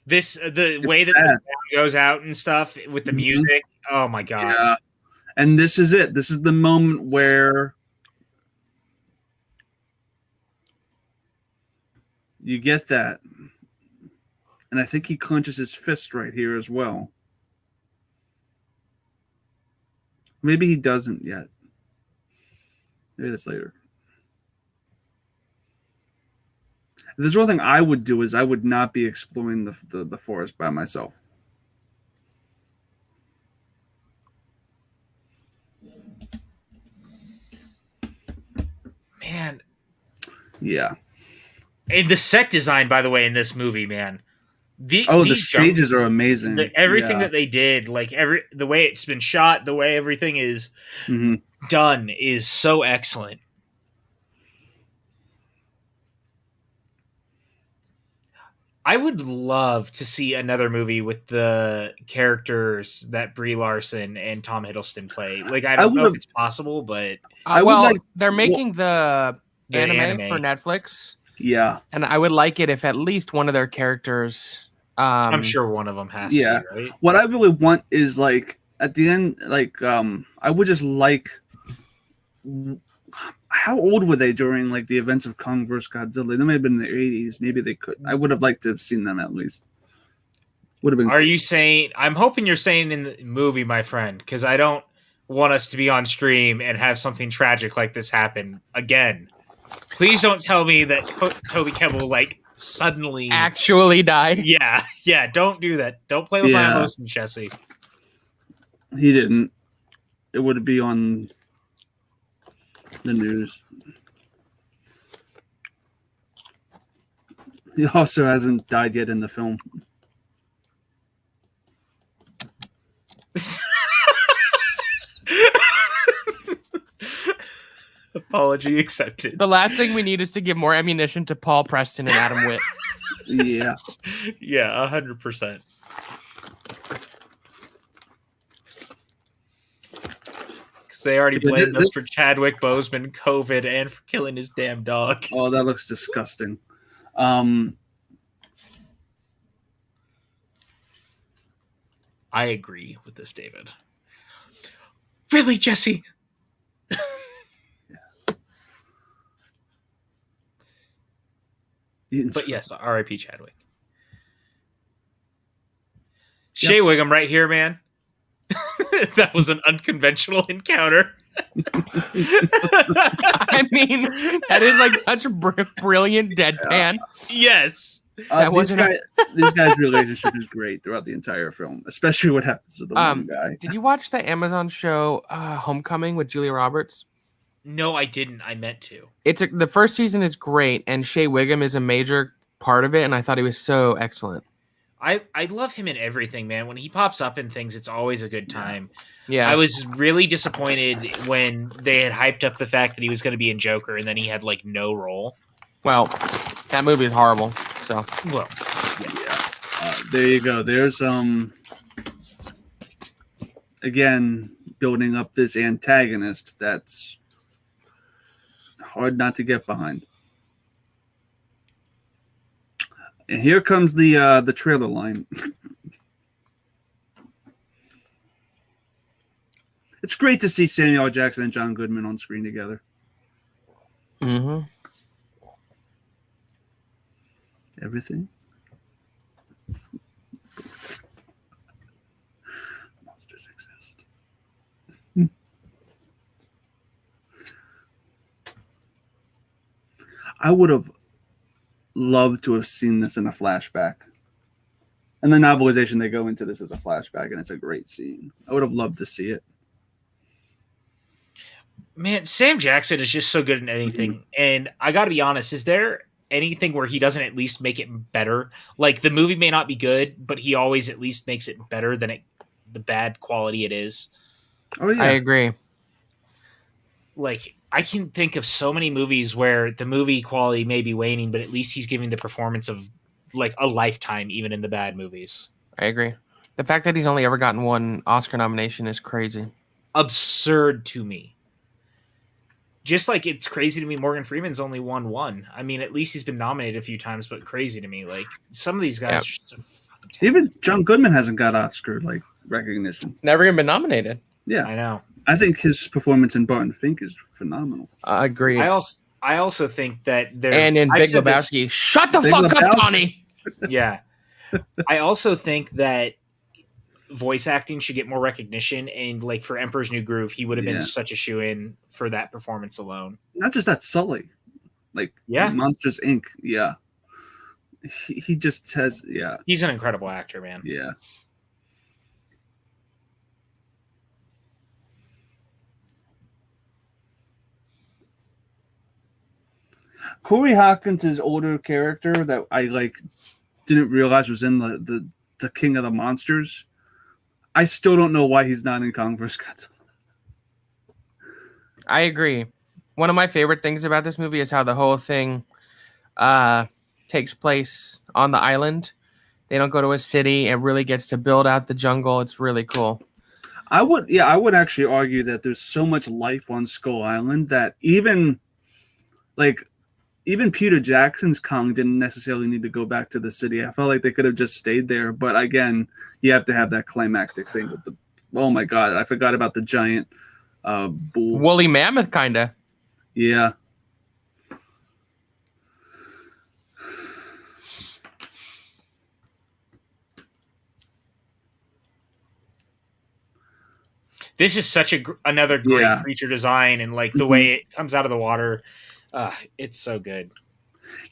The way that the goes out and stuff with the music. Oh my god. Yeah. And this is it. This is the moment where you get that. And I think he clenches his fist right here as well. Maybe he doesn't yet. Maybe that's later. There's one thing I would do is I would not be exploring the forest by myself. Man. Yeah. And the set design, by the way, in this movie, man. The stages are amazing. Everything that they did, like the way it's been shot, the way everything is done is so excellent. I would love to see another movie with the characters that Brie Larson and Tom Hiddleston play. Like, I don't know if it's possible, but they're making the anime for Netflix. Yeah, and I would like it if at least one of their characters. I'm sure one of them has to be, right? What I really want is like at the end, like I would just like. How old were they during like the events of Kong vs. Godzilla? They might have been in the 80s. Maybe they could. I would have liked to have seen them at least. Would have been. Are you saying? I'm hoping you're saying in the movie, my friend, because I don't want us to be on stream and have something tragic like this happen again. Please don't tell me that Toby Kebbell like suddenly actually died. Yeah. Don't do that. Don't play with my emotions, Jesse. He didn't. It would be on the news. He also hasn't died yet in the film. Apology accepted. The last thing we need is to give more ammunition to Paul Preston and Adam Witt. Yeah. Yeah, 100%. Because they already blamed us for Chadwick Boseman, COVID, and for killing his damn dog. Oh, that looks disgusting. I agree with this, David. Really, Jesse? But yes, R.I.P. Chadwick. Shea Wiggum right here, man. That was an unconventional encounter. I mean, that is like such a brilliant deadpan. Yes. This guy's relationship is great throughout the entire film, especially what happens to the one guy. Did you watch the Amazon show Homecoming with Julia Roberts? No, I didn't. I meant to. The first season is great, and Shea Wiggum is a major part of it, and I thought he was so excellent. I love him in everything, man. When he pops up in things, it's always a good time. Yeah. I was really disappointed when they had hyped up the fact that he was going to be in Joker, and then he had like no role. Well, that movie is horrible. So, well, there you go. There's again building up this antagonist that's hard not to get behind. And here comes the trailer line. It's great to see Samuel L. Jackson and John Goodman on screen together. Mm-hmm. Everything. Monsters exist. I would have loved to have seen this in a flashback. In the novelization, they go into this as a flashback, and it's a great scene. I would have loved to see it. Man, Sam Jackson is just so good in anything. Mm-hmm. And I got to be honest, is there anything where he doesn't at least make it better? Like, the movie may not be good, but he always at least makes it better than the bad quality it is. Oh, yeah. I agree. Like, I can think of so many movies where the movie quality may be waning, but at least he's giving the performance of like a lifetime, even in the bad movies. I agree. The fact that he's only ever gotten one Oscar nomination is crazy. Absurd to me. Just like it's crazy to me Morgan Freeman's only won one. I mean, at least he's been nominated a few times, but crazy to me. Like, some of these guys are just so fucking talented. Even John Goodman hasn't got Oscar like recognition. Never even been nominated. Yeah. I know. I think his performance in Barton Fink is phenomenal. I agree. I also think that and in Big Lebowski, shut the fuck up, Tawny. Yeah. I also think that voice acting should get more recognition, and like for Emperor's New Groove, he would have been such a shoo-in for that performance alone. Not just that, Sully, like Monsters Inc. Yeah, he just has He's an incredible actor, man. Yeah. Corey Hawkins' older character that I didn't realize was in the King of the Monsters. I still don't know why he's not in Kong vs. Godzilla. I agree. One of my favorite things about this movie is how the whole thing takes place on the island. They don't go to a city. It really gets to build out the jungle. It's really cool. I would actually argue that there's so much life on Skull Island that even Peter Jackson's Kong didn't necessarily need to go back to the city. I felt like they could have just stayed there. But again, you have to have that climactic thing with the. Oh my God, I forgot about the giant bull. Woolly mammoth, kinda. Yeah. This is such another great creature design, and like the way it comes out of the water, it's so good.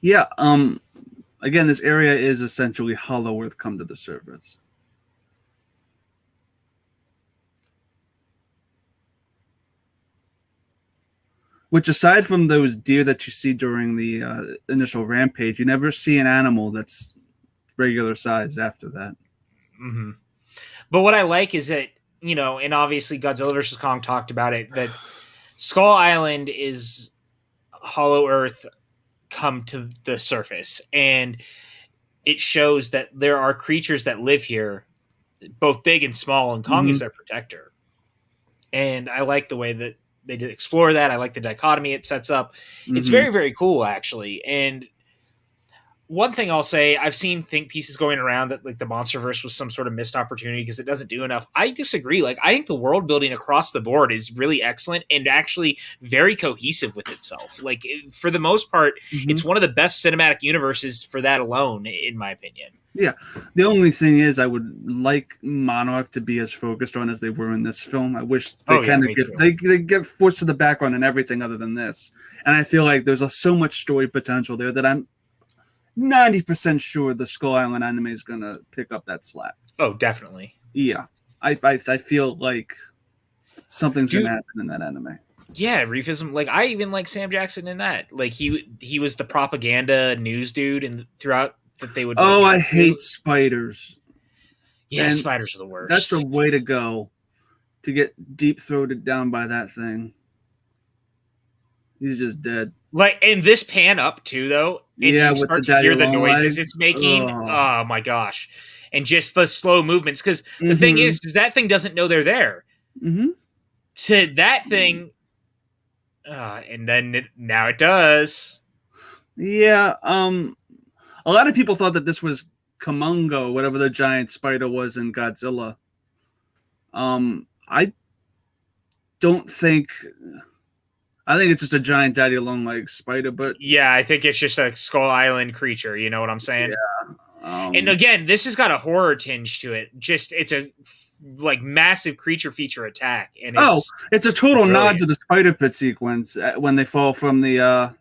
Yeah. Again, this area is essentially Hollow Earth come to the surface. Which, aside from those deer that you see during the initial rampage, you never see an animal that's regular size after that. Mm-hmm. But what I like is that, you know, and obviously Godzilla vs. Kong talked about it, that Skull Island is Hollow Earth come to the surface. And it shows that there are creatures that live here, both big and small, and Kong is their protector. And I like the way that they did explore that. I like the dichotomy it sets up. It's very, very cool, actually. And one thing I'll say, I've seen think pieces going around that like the Monsterverse was some sort of missed opportunity because it doesn't do enough. I disagree. Like, I think the world building across the board is really excellent and actually very cohesive with itself. Like, for the most part, it's one of the best cinematic universes for that alone, in my opinion. Yeah. The only thing is, I would like Monarch to be as focused on as they were in this film. I wish they they get forced to the background and everything other than this. And I feel like there's so much story potential there that I'm 90% sure the Skull Island anime is going to pick up that slack. Oh, definitely. Yeah. I feel like something's going to happen in that anime. Yeah, Reefism. Like, I even like Sam Jackson in that. Like, he was the propaganda news dude and throughout that they would. Oh, I hate spiders. Yeah, and spiders are the worst. That's the way to go, to get deep-throated down by that thing. He's just dead. Like, in this pan up too, though. And yeah, you start to hear the noises it's making. Oh my gosh! And just the slow movements, because the thing is that thing doesn't know they're there. To that thing, and then now it does. Yeah. A lot of people thought that this was Kumongo, whatever the giant spider was in Godzilla. I don't think. I think it's just a giant daddy long leg spider, but yeah, I think it's just a Skull Island creature. You know what I'm saying? Yeah. And again, this has got a horror tinge to it. Just it's a like massive creature feature attack, and it's a total nod to the spider pit sequence when they fall from the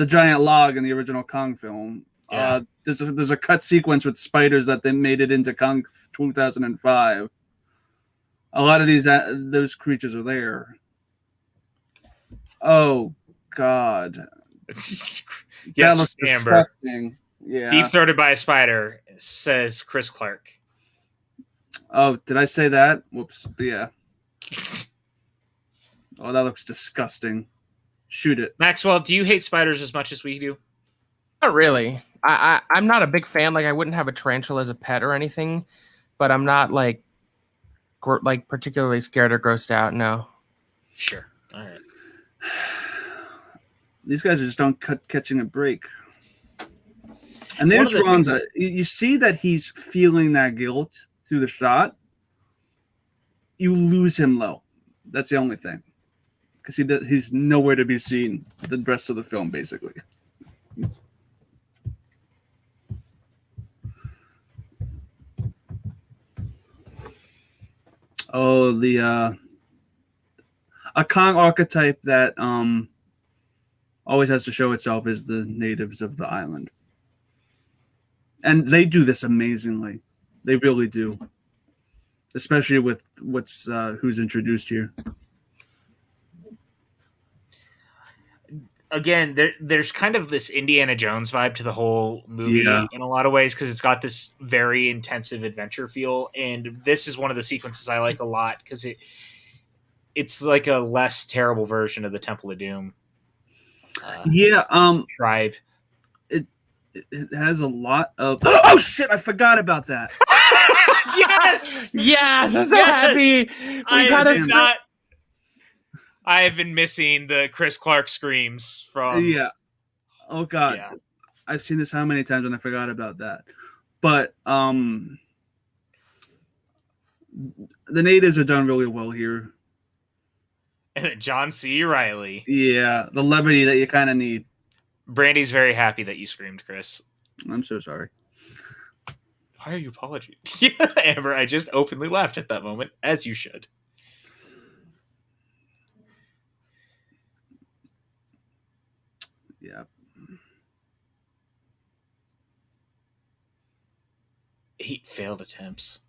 giant log in the original Kong film. Yeah. There's a cut sequence with spiders that they made it into Kong 2005. A lot of those creatures are there. Oh God! Yes, that looks Amber. Disgusting. Yeah, deep-throated by a spider, says Chris Clark. Oh, did I say that? Whoops. Yeah. Oh, that looks disgusting. Shoot it, Maxwell. Do you hate spiders as much as we do? Not really. I'm not a big fan. Like, I wouldn't have a tarantula as a pet or anything, but I'm not like particularly scared or grossed out. No. Sure. All right. These guys are just catching a break. And there's Ronza. You see that he's feeling that guilt through the shot. You lose him low. That's the only thing, because he's nowhere to be seen the rest of the film, basically. Oh, a Kong archetype that always has to show itself is the natives of the island. And they do this amazingly. They really do. Especially with who's introduced here. Again, there's kind of this Indiana Jones vibe to the whole movie in a lot of ways, because it's got this very intensive adventure feel. And this is one of the sequences I like a lot, because it's like a less terrible version of the Temple of Doom. Tribe. It has a lot of. Oh shit! I forgot about that. Yes, I'm so happy. I have been missing the Chris Clark screams from. Yeah. Oh god. Yeah. I've seen this how many times and I forgot about that. But the natives are done really well here. And John C. Reilly. Yeah, the levity that you kind of need. Brandy's very happy that you screamed, Chris. I'm so sorry. Why are you apologizing? Amber, I just openly laughed at that moment, as you should. Yeah. 8 failed attempts.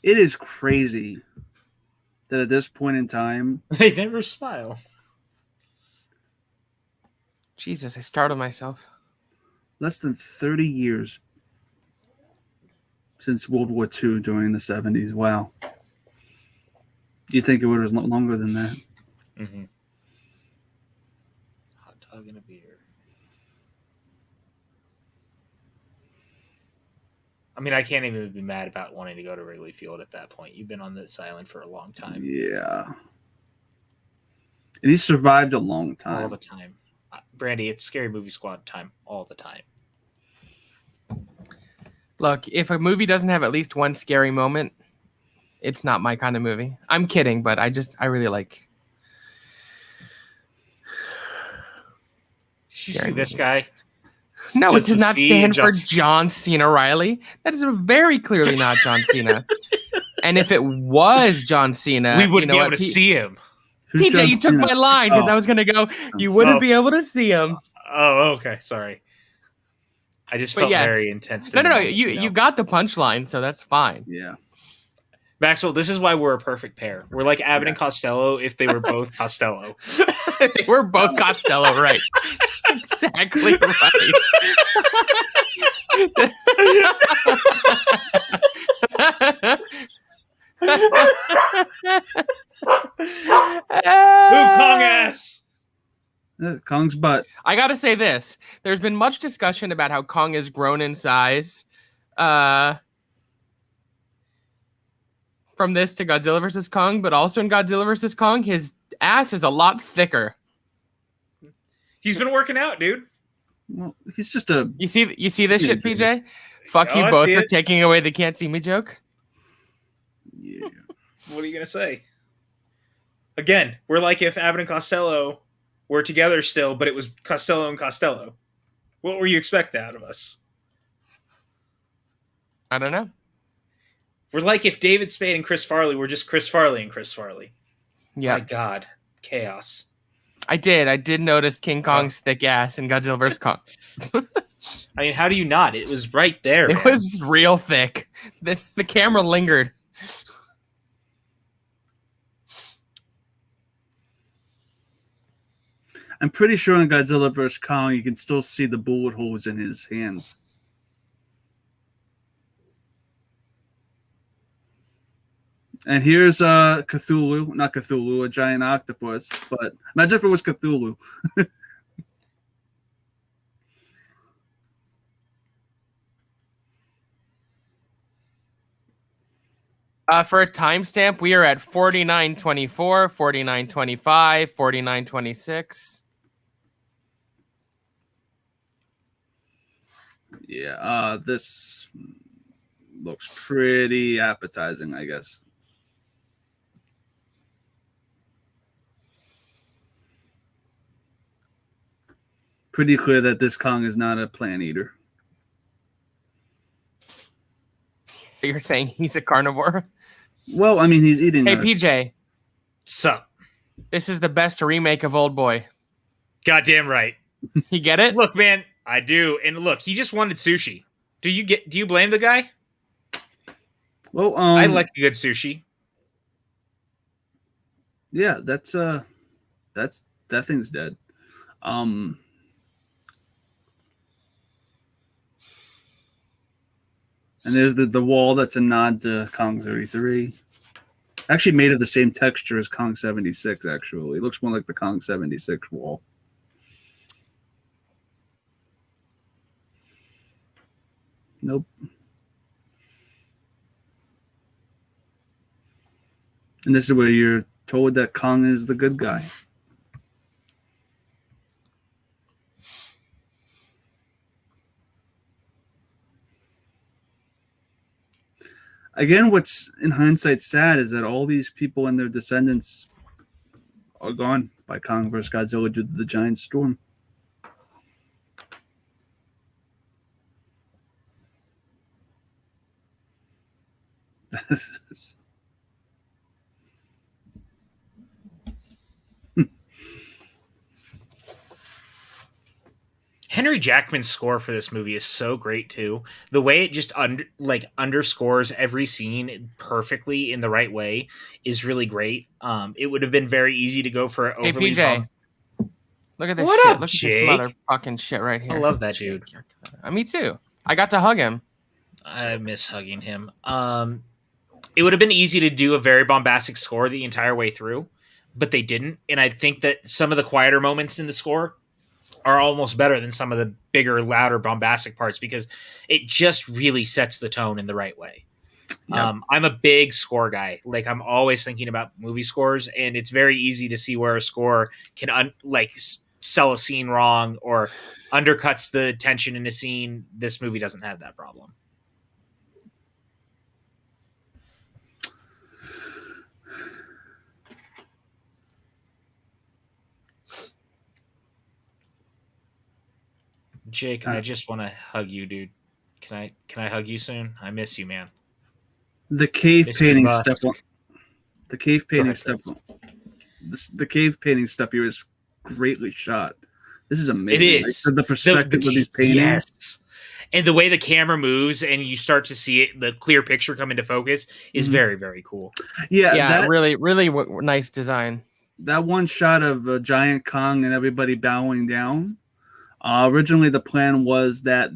It is crazy that at this point in time... They never smile. Jesus, I startled myself. Less than 30 years since World War II during the 70s. Wow. You'd think it would have longer than that. Mm-hmm. Hot dog and a beer. I mean, I can't even be mad about wanting to go to Wrigley Field at that point. You've been on this island for a long time. Yeah. And he survived a long time. All the time. Brandy, it's Scary Movie Squad time all the time. Look, if a movie doesn't have at least one scary moment, it's not my kind of movie. I'm kidding, but I really like. You see this guy? No, it does not stand for John Cena Reilly. That is very clearly not John Cena. And if it was John Cena, we wouldn't be able to see him. PJ, you took my line because I was going to go, you wouldn't be able to see him. Oh, okay. Sorry. I just felt very intense. No. You got the punchline, so that's fine. Yeah. Maxwell, this is why we're a perfect pair. We're like Abbott and Costello if they were both Costello. They were both Costello, right? Exactly right. Kong ass. Kong's butt. I gotta say this. There's been much discussion about how Kong has grown in size from this to Godzilla vs. Kong, but also in Godzilla vs. Kong, his ass is a lot thicker. He's been working out, dude. Well, he's just a... You see this shit, PJ? Fuck you both for taking away the can't see me joke. Yeah. What are you going to say? Again, we're like if Abbott and Costello were together still, but it was Costello and Costello. What were you expecting out of us? I don't know. We're like if David Spade and Chris Farley were just Chris Farley and Chris Farley. Yeah. My God. Chaos. I did notice King Kong's thick ass in Godzilla vs. Kong. I mean, how do you not? It was right there. It was real thick. The camera lingered. I'm pretty sure in Godzilla vs. Kong, you can still see the bullet holes in his hands. And here's Cthulhu, not Cthulhu, a giant octopus, but imagine if it was Cthulhu. For a timestamp, we are at 49:24, 49:25, 49:26. Yeah, this looks pretty appetizing, I guess. Pretty clear that this Kong is not a plant eater. So you're saying he's a carnivore? Well, I mean, he's eating. Hey, PJ. Sup? This is the best remake of Old Boy. Goddamn right. You get it? Look, man, I do. And look, he just wanted sushi. Do you blame the guy? Well, I like good sushi. Yeah, that thing's dead. And there's the wall that's a nod to Kong 33. Actually made of the same texture as Kong 76, actually. It looks more like the Kong 76 wall. Nope. And this is where you're told that Kong is the good guy. Again, what's in hindsight sad is that all these people and their descendants are gone by Kong vs. Godzilla due to the giant storm. Henry Jackman's score for this movie is so great too. The way it just underscores every scene perfectly in the right way is really great. It would have been very easy to go for an overly PJ. Look at this What shit. up, Look Jake? at this motherfucking shit right here. I love that dude. Me too. I got to hug him. I miss hugging him. It would have been easy to do a very bombastic score the entire way through, but they didn't. And I think that some of the quieter moments in the score are almost better than some of the bigger, louder, bombastic parts because it just really sets the tone in the right way. Yep. I'm a big score guy. Like, I'm always thinking about movie scores, and it's very easy to see where a score can sell a scene wrong or undercuts the tension in a scene. This movie doesn't have that problem. Jake, I just want to hug you, dude. Can I hug you soon? I miss you, man. The cave painting stuff. The cave painting stuff. The cave painting stuff here is greatly shot. This is amazing. It is. Like, the perspective of these paintings. Yes. And the way the camera moves and you start to see it, the clear picture come into focus is very, very cool. Yeah, really, really nice design. That one shot of a giant Kong and everybody bowing down. Originally, the plan was that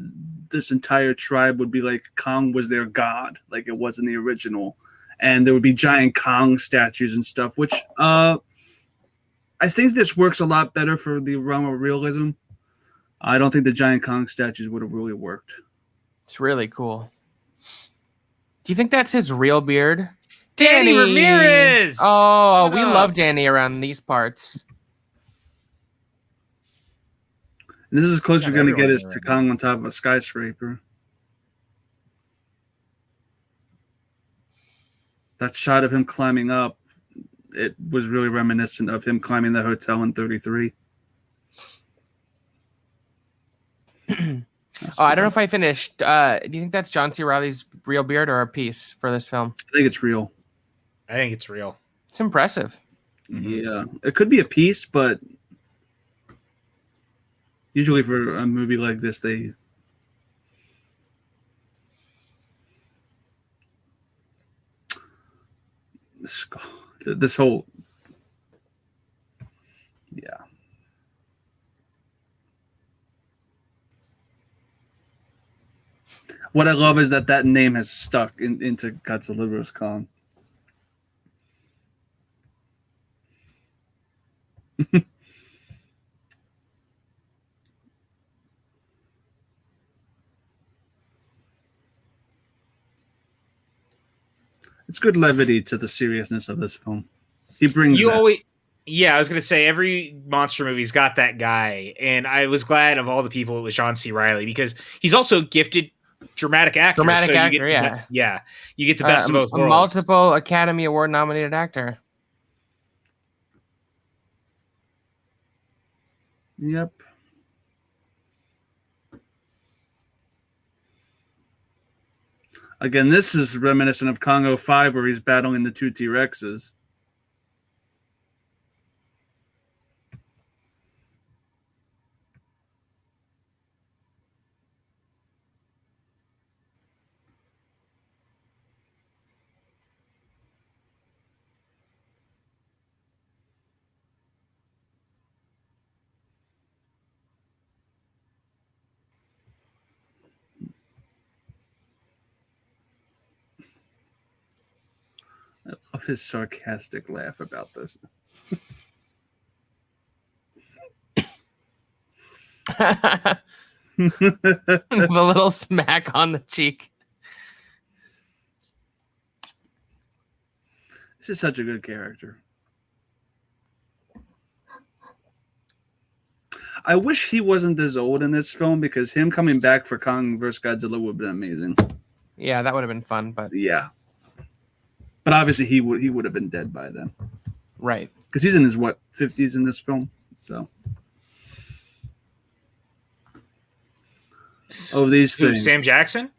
this entire tribe would be like Kong was their god, like it was in the original. And there would be giant Kong statues and stuff, which I think this works a lot better for the realm of realism. I don't think the giant Kong statues would have really worked. It's really cool. Do you think that's his real beard? Danny Ramirez! Oh, we love Danny around these parts. And this is as close as you're going to get is to Kong on top of a skyscraper. That shot of him climbing up, it was really reminiscent of him climbing the hotel in 33. I don't know if I finished. Do you think that's John C. Reilly's real beard or a piece for this film? I think it's real. I think it's real. It's impressive. Yeah. It could be a piece, but usually for a movie like this, this whole, yeah. What I love is that name has stuck into Godzilla vs. Kong. It's good levity to the seriousness of this film. He brings Yeah, I was going to say every monster movie's got that guy, and I was glad of all the people it was John C. Reilly because he's also gifted dramatic actor. Yeah. You get the best of both worlds. A multiple Academy Award nominated actor. Yep. Again, this is reminiscent of Kong 05 where he's battling the two T-Rexes. his sarcastic laugh about this. The little smack on the cheek. This is such a good character. I wish he wasn't this old in this film, because him coming back for Kong vs. Godzilla would have been amazing. Yeah, that would have been fun, but yeah. But obviously he would have been dead by then. Right. Because he's in his 50s in this film. So these things. Sam Jackson?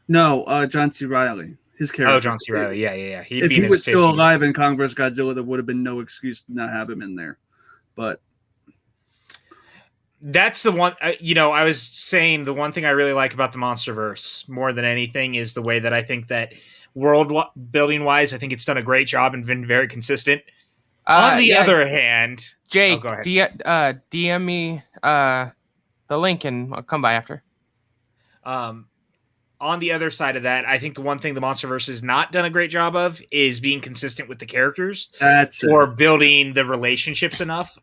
No, John C. Reilly. His character. Oh, John C. Reilly. Yeah. If he was still alive in Kong vs. Godzilla, there would have been no excuse to not have him in there. But that's the one, I was saying the one thing I really like about the Monsterverse more than anything is the way that I think that world building wise, I think it's done a great job and been very consistent. On the other hand, Jake, go ahead. DM me the link and I'll come by after. On the other side of that, I think the one thing the Monsterverse has not done a great job of is being consistent with the characters or building the relationships enough,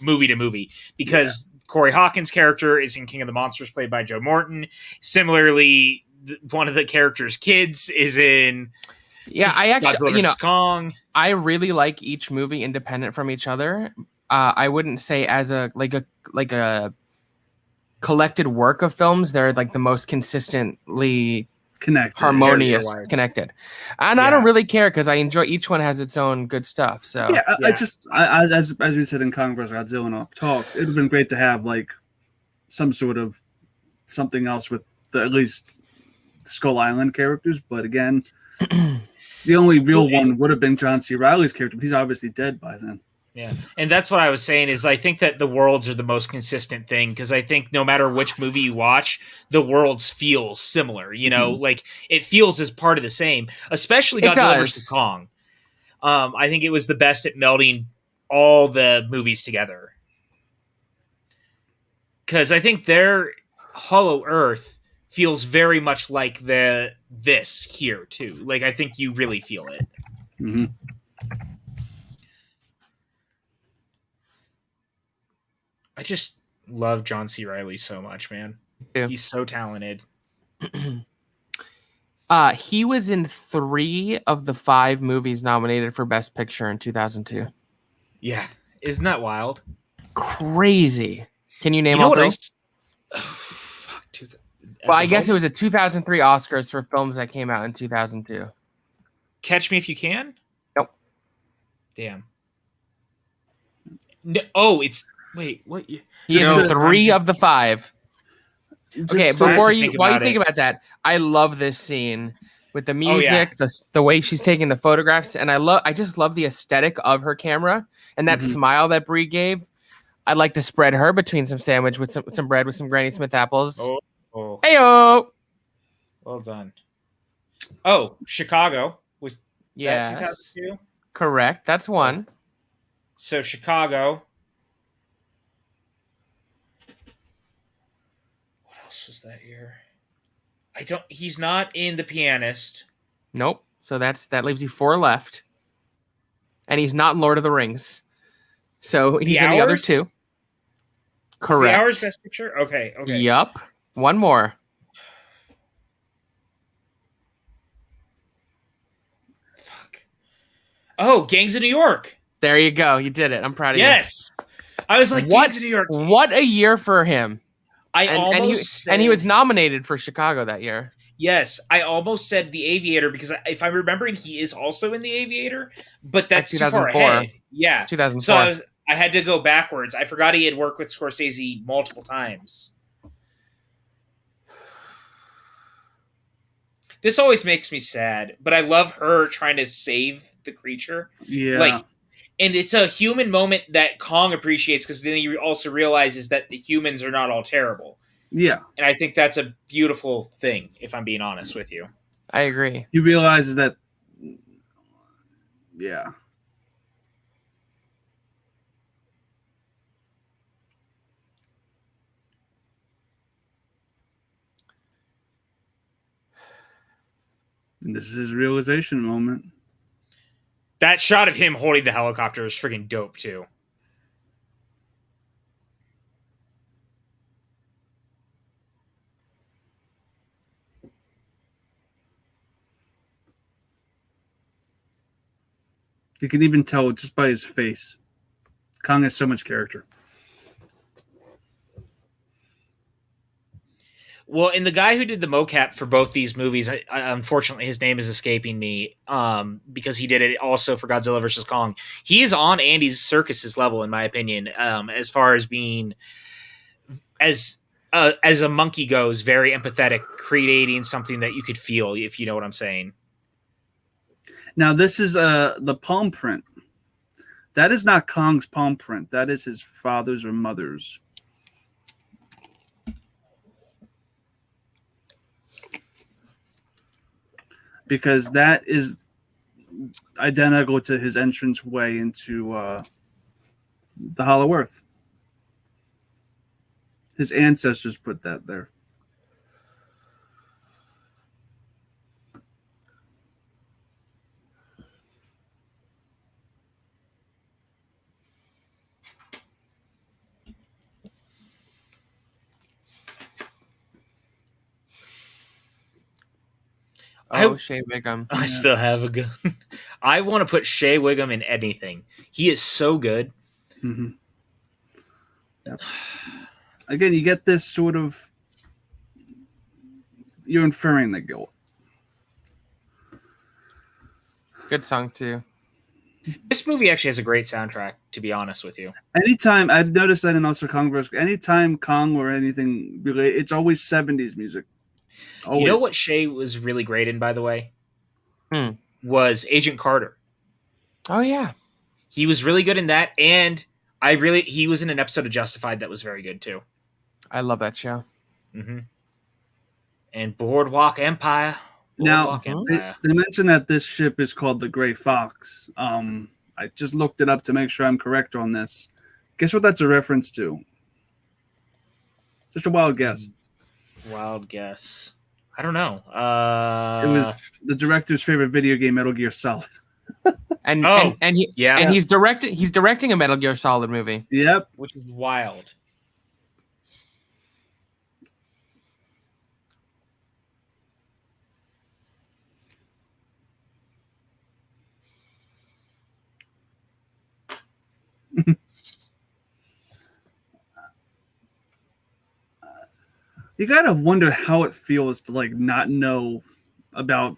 movie to movie. Because Corey Hawkins' character is in King of the Monsters, played by Joe Morton. Similarly, one of the characters' kids is in. Yeah, I actually, Godzilla vs. Kong. I really like each movie independent from each other. I wouldn't say as a collected work of films, they're like the most consistently harmonious, connected. And I don't really care because I enjoy each one has its own good stuff. So as we said in Kong vs. Godzilla and Up Talk, it would have been great to have like some sort of something else with at least Skull Island characters. But again, the only real one would have been John C. Reilly's character, but he's obviously dead by then. Yeah, and that's what I was saying is I think that the worlds are the most consistent thing because I think no matter which movie you watch, the worlds feel similar. Like it feels as part of the same, especially Godzilla vs. Kong. I think it was the best at melding all the movies together because I think their Hollow Earth feels very much like this here too. Like I think you really feel it. Mm-hmm. I just love John C. Reilly so much, man. Yeah. He's so talented. He was in 3 of the 5 movies nominated for Best Picture in 2002. Yeah. Isn't that wild? Crazy. Can you name all 3? Oh, fuck. Well, I guess it was the 2003 Oscars for films that came out in 2002. Catch Me If You Can? Nope. Damn. No, it's... Wait, what? He's in 3 of the 5. Okay, while you think about that, I love this scene with the music, the way she's taking the photographs, and I just love the aesthetic of her camera and that smile that Brie gave. I'd like to spread her between some sandwich with some bread with some Granny Smith apples. Oh. Heyo! Well done. Oh, Chicago was that 2002? Correct. That's one. So Chicago. Was that year? He's not in The Pianist. Nope. So that leaves you 4 left. And he's not in Lord of the Rings. So he's in the other 2. Correct. The Hours Best Picture? Okay. Yup. One more. Fuck. Oh, Gangs of New York. There you go. You did it. I'm proud of you. Yes. I was like, Gangs of New York. What a year for him. And he was nominated for Chicago that year. Yes, I almost said The Aviator because if I'm remembering, he is also in The Aviator, but that's too far ahead. Yeah, it's 2004. So I had to go backwards. I forgot he had worked with Scorsese multiple times. This always makes me sad, but I love her trying to save the creature. Yeah. And it's a human moment that Kong appreciates because then he also realizes that the humans are not all terrible. Yeah. And I think that's a beautiful thing, if I'm being honest with you. I agree. He realizes that, yeah. And this is his realization moment. That shot of him holding the helicopter is freaking dope too. You can even tell just by his face. Kong has so much character. Well, and the guy who did the mocap for both these movies, unfortunately, his name is escaping me because he did it also for Godzilla vs. Kong. He is on Andy Serkis's level, in my opinion, as far as being, as a monkey goes, very empathetic, creating something that you could feel, if you know what I'm saying. Now, this is the palm print. That is not Kong's palm print. That is his father's or mother's. Because that is identical to his entrance way into the Hollow Earth. His ancestors put that there. Oh, Shea Wiggum. I still have a gun. I want to put Shea Wiggum in anything. He is so good. Mm-hmm. Yep. Again, you get this sort of... You're inferring the guilt. Good song, too. This movie actually has a great soundtrack, to be honest with you. Anytime, I've noticed that in also Kong vs. Anytime Kong or anything related, it's always 70s music. Always. You know what Shea was really great in, by the way? Was Agent Carter. Oh, yeah. He was really good in that, and he was in an episode of Justified that was very good, too. I love that show. Mm-hmm. And Boardwalk Empire. They mentioned that this ship is called the Gray Fox. I just looked it up to make sure I'm correct on this. Guess what that's a reference to? Just a wild guess. Wild guess. I don't know. It was the director's favorite video game, Metal Gear Solid. and he's directing a Metal Gear Solid movie. Yep. Which is wild. You gotta wonder how it feels to like not know about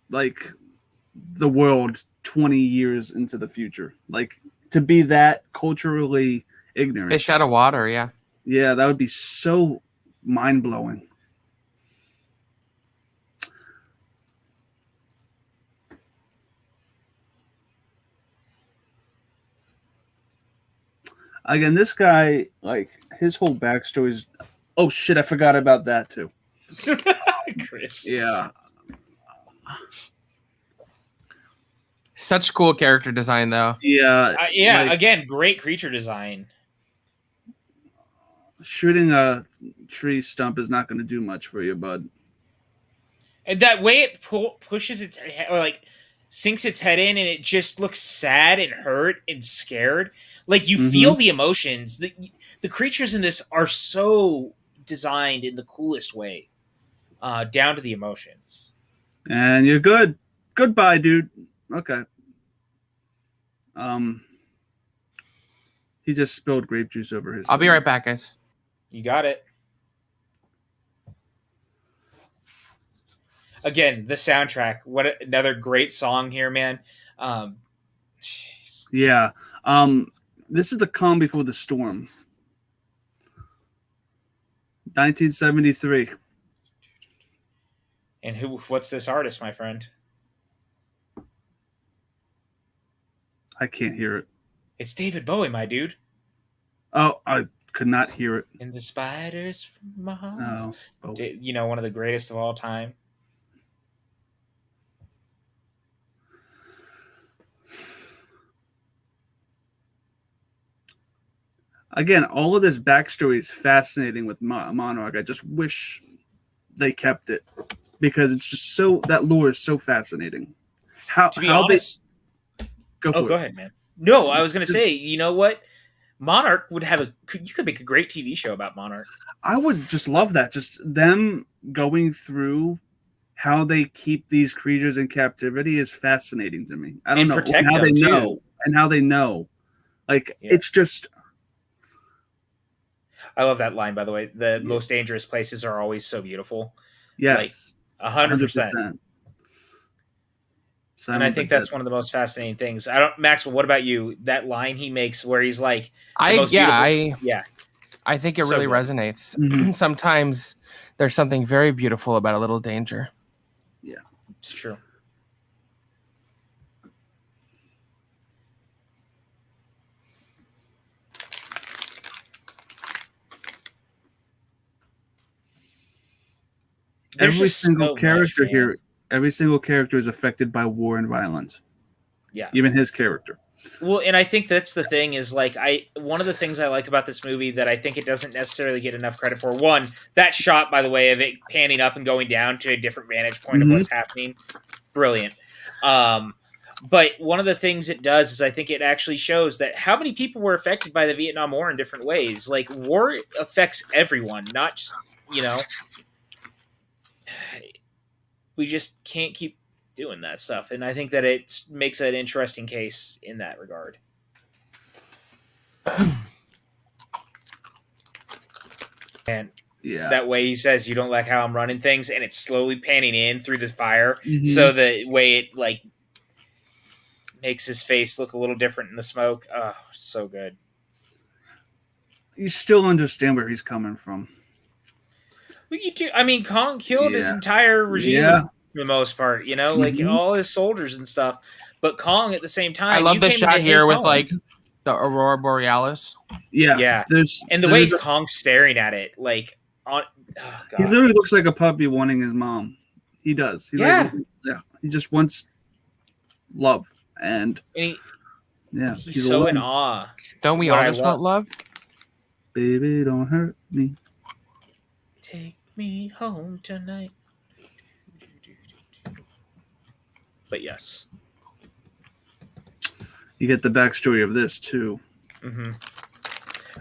like the world 20 years into the future. Like to be that culturally ignorant. Fish out of water, yeah. Yeah, that would be so mind-blowing. Again, this guy, like, his whole backstory is... Oh, shit, I forgot about that, too. Chris. Yeah. Such cool character design, though. Yeah. Like, again, great creature design. Shooting a tree stump is not going to do much for you, bud. And that way it pushes its head, or like sinks its head in, and it just looks sad and hurt and scared. Like you feel the emotions. The creatures in this are so designed in the coolest way, down to the emotions. And you're good. Goodbye, dude. Okay. He just spilled grape juice over his. I'll be right back, guys. You got it. Again, the soundtrack. What another great song here, man. Yeah. This is the calm before the storm. 1973. And what's this artist, my friend? I can't hear it. It's David Bowie, my dude. Oh, I could not hear it. And the spiders from Mars. Oh. You know, one of the greatest of all time. Again, all of this backstory is fascinating with Monarch. I just wish they kept it because it's just so, that lore is so fascinating. To be honest, go ahead, man. No, I was going to say, you know what? Monarch would have you could make a great TV show about Monarch. I would just love that. Just them going through how they keep these creatures in captivity is fascinating to me. I don't know how they know and how they know. Like, it's just. I love that line, by the way. The most dangerous places are always so beautiful. Yes. Like, 100%. And I think that's one of the most fascinating things. Maxwell, what about you? That line he makes where he's like, I think it really resonates. Mm-hmm. Sometimes there's something very beautiful about a little danger. Yeah, it's true. Every single character here, every single character is affected by war and violence. Yeah. Even his character. Well, and I think that's the thing is like one of the things I like about this movie that I think it doesn't necessarily get enough credit for. One, that shot, by the way, of it panning up and going down to a different vantage point of what's happening. Brilliant. But one of the things it does is I think it actually shows that how many people were affected by the Vietnam War in different ways. Like, war affects everyone, not just, we just can't keep doing that stuff. And I think that it makes an interesting case in that regard. And that way he says, you don't like how I'm running things, and it's slowly panning in through the fire. So the way it like makes his face look a little different in the smoke. Oh, so good. You still understand where he's coming from. Well, you do. I mean, Kong killed his entire regime for the most part, like all his soldiers and stuff. But Kong, at the same time, I love the shot here with like the Aurora Borealis. Yeah. And the way Kong's staring at it, like he literally looks like a puppy wanting his mom. He does. He just wants love, and he's so in awe. Don't we all just want love? Baby, don't hurt me. Take me home tonight. But yes. You get the backstory of this, too. Mm-hmm.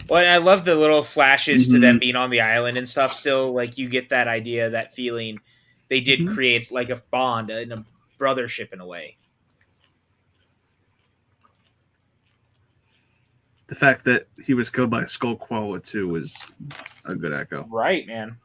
Well, and I love the little flashes to them being on the island and stuff still. Like, you get that idea, that feeling. They did create, like, a bond and a brothership in a way. The fact that he was killed by a skull koala, too, was a good echo. Right, man.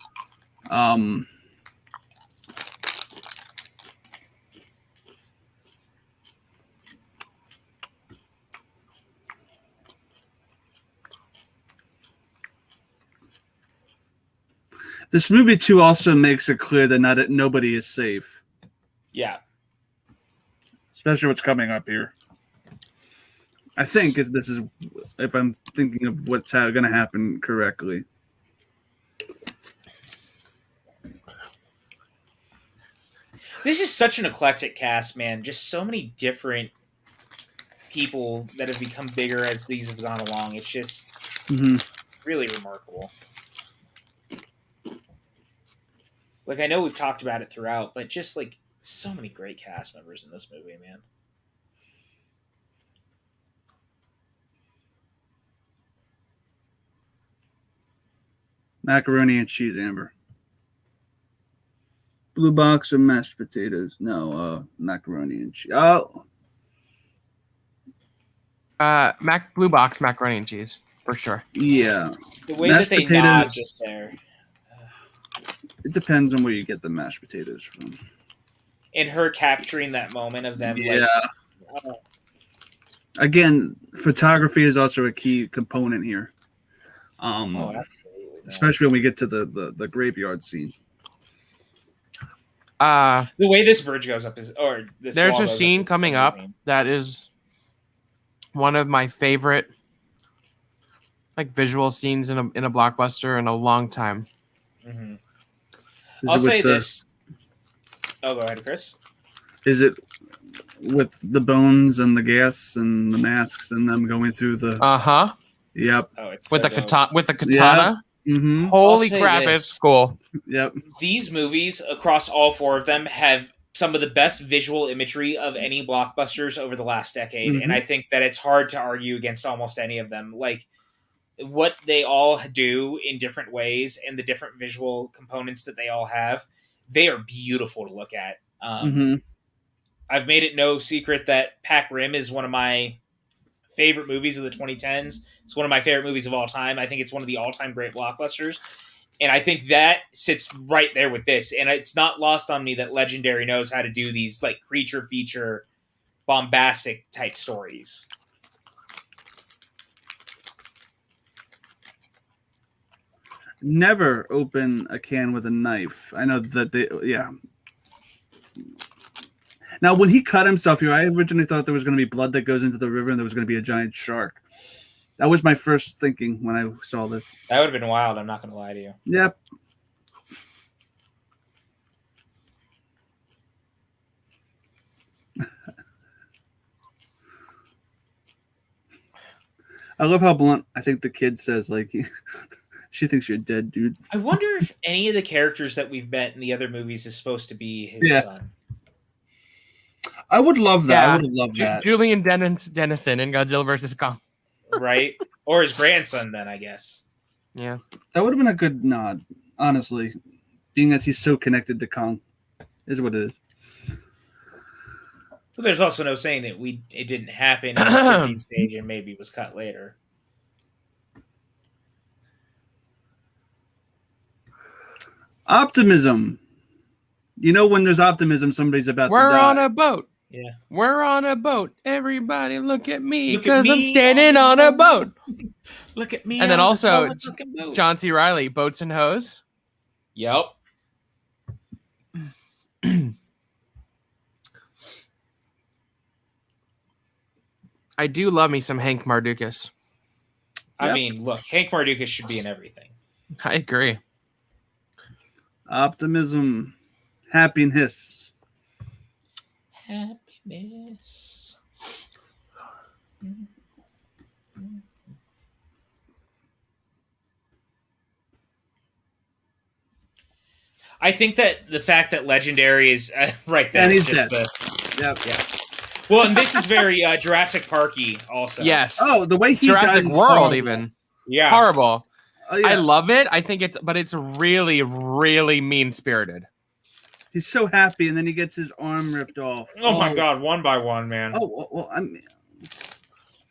This movie, too, also makes it clear that nobody is safe. Yeah. Especially what's coming up here. I think if I'm thinking of what's going to happen correctly. This is such an eclectic cast, man. Just so many different people that have become bigger as these have gone along. It's just really remarkable. Like, I know we've talked about it throughout, but just like so many great cast members in this movie, man. Macaroni and cheese, Amber. Blue box or mashed potatoes? No, macaroni and cheese. Oh. Blue box macaroni and cheese, for sure. Yeah. The way mashed that they nod just there. It depends on where you get the mashed potatoes from. And her capturing that moment of them. Yeah. Like, again, photography is also a key component here. Absolutely. Especially when we get to the graveyard scene. The way this bridge goes up there's a scene coming up that is one of my favorite like visual scenes in a blockbuster in a long time. Mm-hmm. I'll say this. Oh, go ahead, Chris. Is it with the bones and the gas and the masks and them going through the? Yep. Oh, it's with the katana. Yeah. Mm-hmm. Holy crap! It's cool. Yep. These movies across all four of them have some of the best visual imagery of any blockbusters over the last decade, and I think that it's hard to argue against almost any of them. Like, what they all do in different ways and the different visual components that they all have, they are beautiful to look at. I've made it no secret that Pac Rim is one of my favorite movies of the 2010s. It's one of my favorite movies of all time. I think it's one of the all-time great blockbusters. And I think that sits right there with this. And it's not lost on me that Legendary knows how to do these like creature feature, bombastic type stories. Never open a can with a knife. I know that Now, when he cut himself here, I originally thought there was going to be blood that goes into the river and there was going to be a giant shark. That was my first thinking when I saw this. That would have been wild. I'm not going to lie to you. Yep. I love how blunt I think the kid says, like, she thinks you're dead, dude. I wonder if any of the characters that we've met in the other movies is supposed to be his son. I would love that. I would have loved that. Julian Dennison in Godzilla vs. Kong. Right? Or his grandson, then, I guess. Yeah. That would have been a good nod, honestly. Being as he's so connected to Kong. Is what it is. But there's also no saying that it didn't happen in the scripting stage and maybe was cut later. Optimism. You know, when there's optimism, somebody's about to die. We're on a boat. Yeah. We're on a boat. Everybody look at me because I'm standing on a boat. Look at me. And then also John C. Reilly, Boats and Hose. Yep. I do love me some Hank Mardukas. I mean, look, Hank Mardukas should be in everything. I agree. Optimism. Happiness. Happiness. I think that the fact that Legendary is right there. And he's just dead. Yeah. Well, and this is very Jurassic Parky also. Yes. Oh, the way he Jurassic dies World horrible. even. Yeah. Horrible. Oh, yeah. I love it. I think it's really, really mean-spirited. He's so happy, and then he gets his arm ripped off. Oh my God, one by one, man. Oh, well, I mean,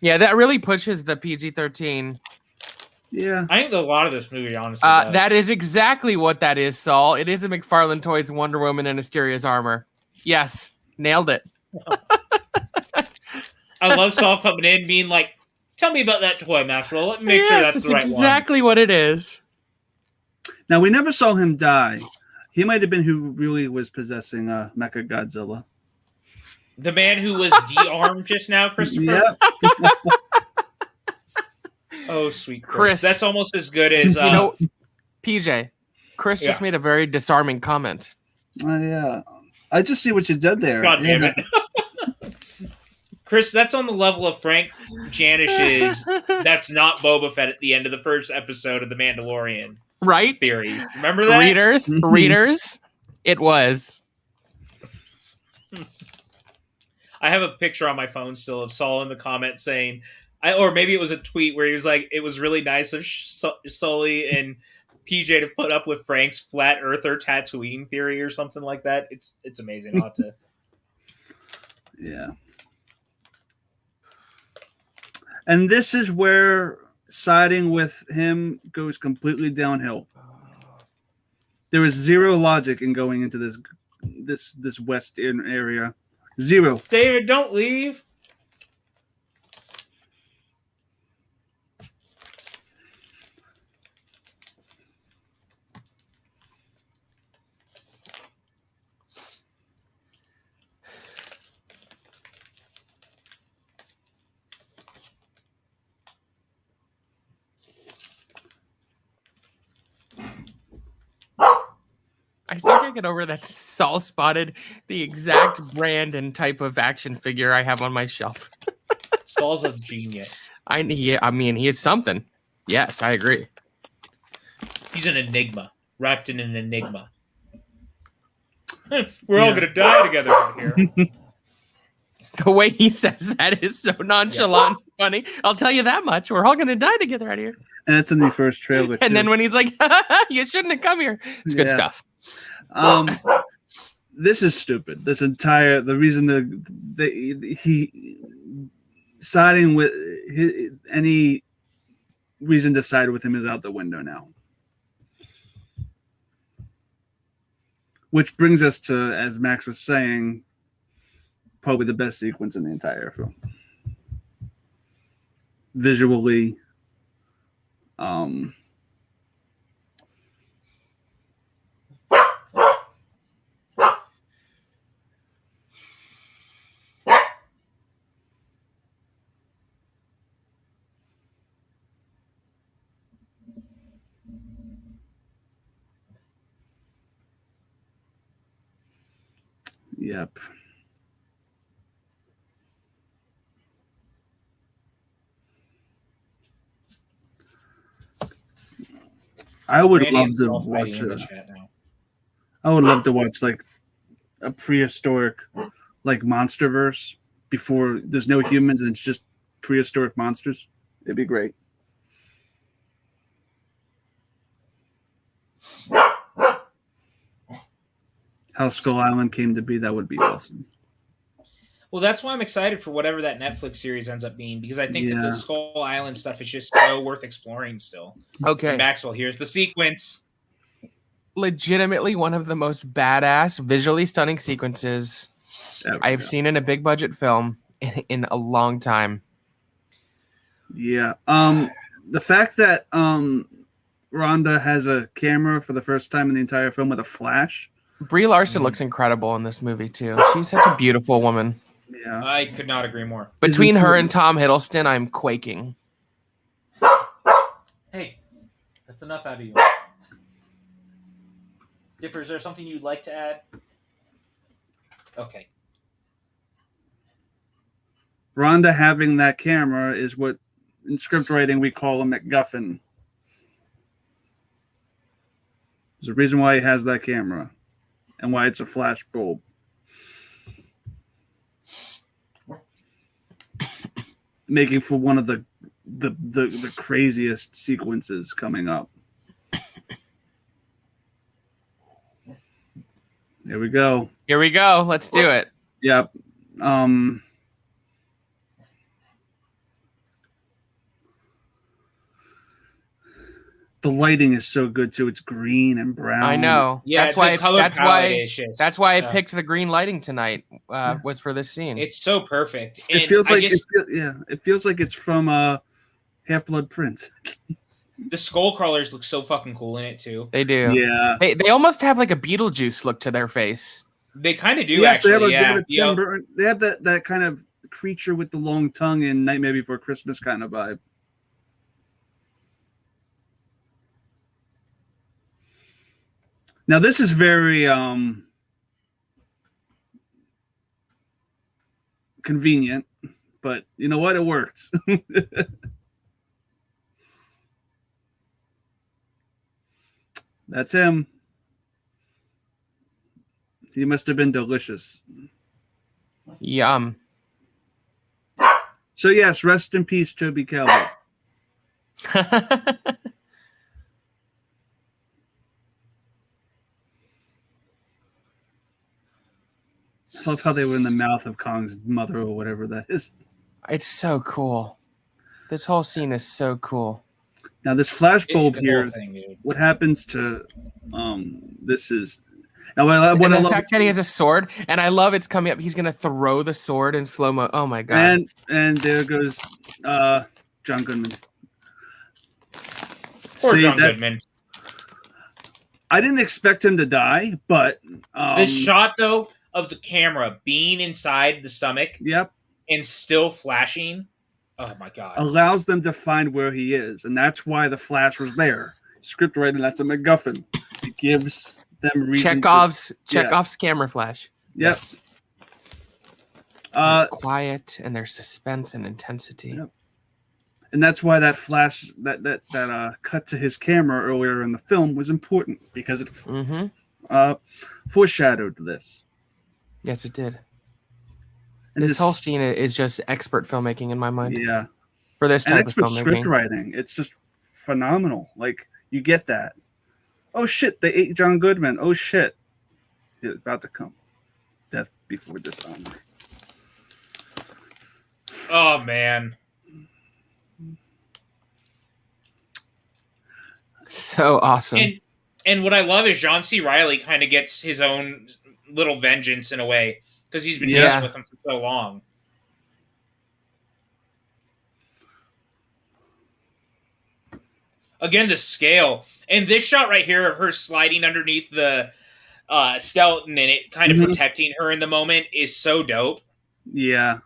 Yeah, that really pushes the PG-13. yeah. I think a lot of this movie, honestly, does. That is exactly what that is, Saul. It is a McFarlane Toys Wonder Woman in Asteria's armor. Yes, nailed it. I love Saul coming in being like, tell me about that toy, Maxwell. Let me make sure that's the right exactly what it is. Now, we never saw him die. He might have been who really was possessing Mecha Godzilla. The man who was de-armed just now, Christopher? Yep. Oh, sweet Chris. That's almost as good as... PJ, Chris just made a very disarming comment. Yeah. I just see what you did there. God damn it. Chris, that's on the level of Frank Janish's That's Not Boba Fett at the end of the first episode of The Mandalorian. Right? Theory. Remember that? Readers, it was. I have a picture on my phone still of Saul in the comments saying, or maybe it was a tweet where he was like, it was really nice of Sully and PJ to put up with Frank's flat earther Tatooine theory or something like that. It's amazing. I'll have to... Yeah. And this is where siding with him goes completely downhill. There is zero logic in going into this western area. Zero. David, don't leave. I still can't get over that Saul spotted the exact brand and type of action figure I have on my shelf. Saul's a genius. I mean, he is something. Yes, I agree. He's an enigma, wrapped in an enigma. We're all gonna die together out here. The way he says that is so nonchalant and funny. I'll tell you that much. We're all gonna die together out here. And that's in the first trailer. And then when he's like, "You shouldn't have come here," it's good stuff. This is stupid. The reason he siding with any reason to side with him is out the window now. Which brings us to, as Max was saying, probably the best sequence in the entire film. Visually, yep. I would love to watch I would love to watch like a prehistoric, like Monsterverse before there's no humans and it's just prehistoric monsters. It'd be great. How Skull Island came to be, that would be awesome. Well, that's why I'm excited for whatever that Netflix series ends up being, because I think that the Skull Island stuff is just so worth exploring still. Okay. And Maxwell, here's the sequence. Legitimately one of the most badass, visually stunning sequences I've seen in a big budget film in a long time. Yeah. The fact that Rhonda has a camera for the first time in the entire film with a flash. Brie Larson looks incredible in this movie too. She's such a beautiful woman. Yeah. I could not agree more. Between her and Tom Hiddleston, I'm quaking. Hey, that's enough out of you. Dipper, is there something you'd like to add? Okay. Rhonda having that camera is what in script writing we call a MacGuffin. There's a reason why he has that camera and why it's a flash bulb. Making for one of the craziest sequences coming up. There we go. Here we go. Let's do it. Yep. The lighting is so good too. It's green and brown. I know. Yeah, that's why. That's why I Yeah. picked the green lighting tonight. Was for this scene. It's so perfect. It feels like it feels like it's from Half-Blood Prince. The skull crawlers look so fucking cool in it too. They do. Yeah. They almost have like a Beetlejuice look to their face. They kind of do. Yes, actually. they have that kind of creature with the long tongue in Nightmare Before Christmas kind of vibe. Now this is very convenient, but you know what? It works. That's him. He must have been delicious. Yum. So yes, rest in peace, Toby Calvert. I love how they were in the mouth of Kong's mother or whatever that is. It's so cool. This whole scene is so cool. Now this flashbulb here, thing, what happens to this is now what I love the fact that he has a sword, and I love it's coming up. He's gonna throw the sword in slow mo. Oh my god! And there goes John Goodman. Poor John Goodman. I didn't expect him to die, but this shot though of the camera being inside the stomach, and still flashing. Oh my god! Allows them to find where he is, and that's why the flash was there. Script writing, that's a MacGuffin. It gives them reason. Chekhov's camera flash. Yep. It's quiet, and there's suspense and intensity. Yep. And that's why that flash, that cut to his camera earlier in the film was important because it foreshadowed this. Yes, it did. And This whole scene is just expert filmmaking in my mind. Yeah. For this And type of expert filmmaking. script writing. It's just phenomenal. Like, you get that. Oh, shit, they ate John Goodman. Oh, shit. It's about to come. Death before dishonor. Oh, man. So awesome. And what I love is John C. Reilly kind of gets his own little vengeance in a way, because he's been dealing with him for so long. Again, the scale. And this shot right here of her sliding underneath the skeleton and it kind of protecting her in the moment is so dope. Yeah.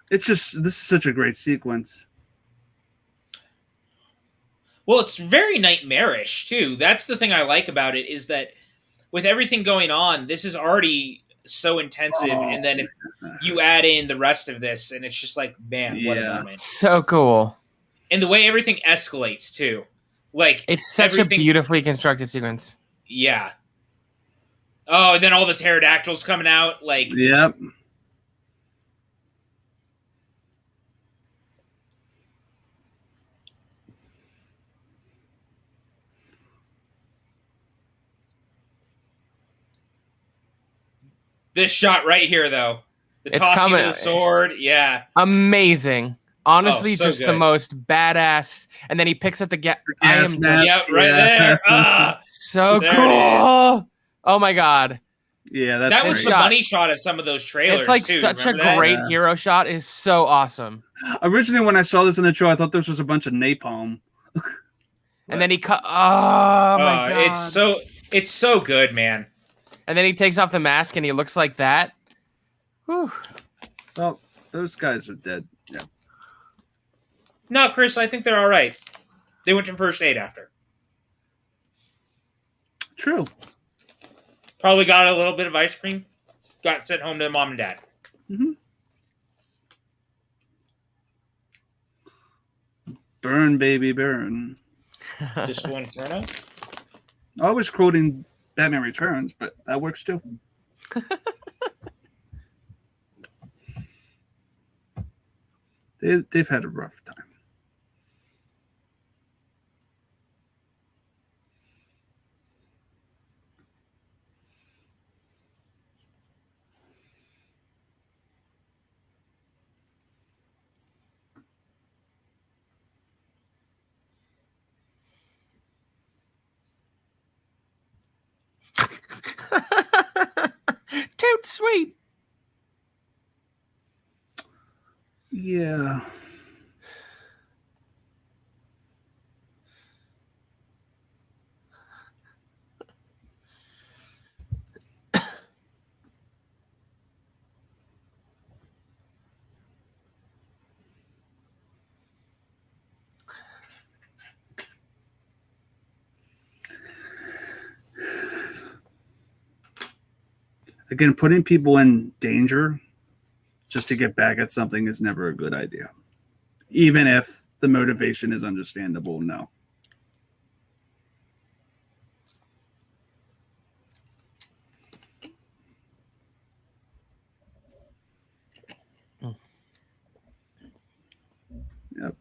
This is such a great sequence. Well, it's very nightmarish, too. That's the thing I like about it, is that with everything going on, this is already so intensive, and then you add in the rest of this, and it's just like, man, what a moment. So cool. And the way everything escalates, too. Like, it's such a beautifully constructed sequence. Yeah. Oh, and then all the pterodactyls coming out, like... Yep. This shot right here, though. The tossing of the sword, yeah. Amazing. Honestly, just good. The most badass. And then he picks up the gas mask. Yep, right there. So cool. Oh, my God. Yeah, that was the money shot of some of those trailers. It's like too. such a great hero shot. Is so awesome. Originally, when I saw this in the trailer, I thought this was a bunch of napalm. And then he cut. Oh my God! It's so good, man. And then he takes off the mask and he looks like that. Whew. Well, those guys are dead. Yeah. No, Chris, I think they're all right. They went to first aid after. True. Probably got a little bit of ice cream. Got sent home to mom and dad. Mm-hmm. Burn, baby, burn. Disco Inferno? I was quoting Batman Returns, but that works too. They've had a rough time. Toot sweet. Yeah. Again, putting people in danger just to get back at something is never a good idea. Even if the motivation is understandable, no. Yep.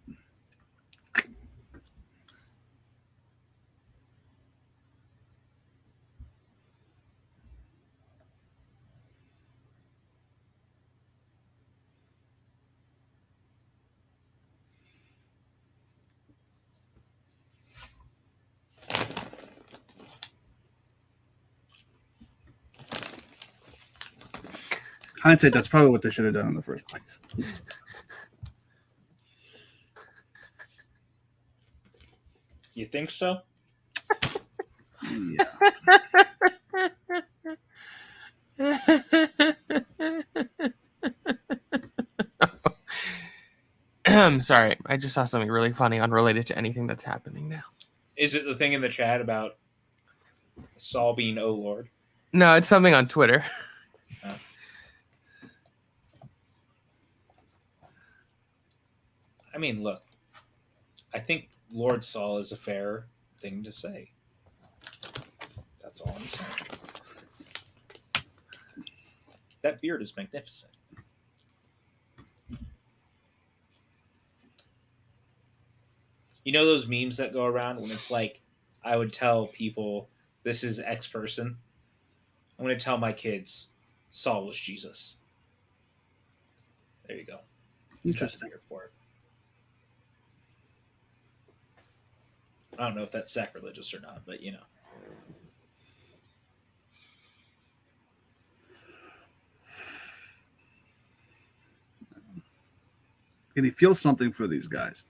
Hindsight, that's probably what they should have done in the first place. You think so? Yeah. Sorry, I just saw something really funny unrelated to anything that's happening now. Is it the thing in the chat about Saul being "Oh Lord"? No, it's something on Twitter. I mean, look, I think Lord Saul is a fair thing to say. That's all I'm saying. That beard is magnificent. You know those memes that go around when it's like, I would tell people, this is X person. I'm going to tell my kids, Saul was Jesus. There you go. Interesting. For it. I don't know if that's sacrilegious or not, but you know. Can he feel something for these guys?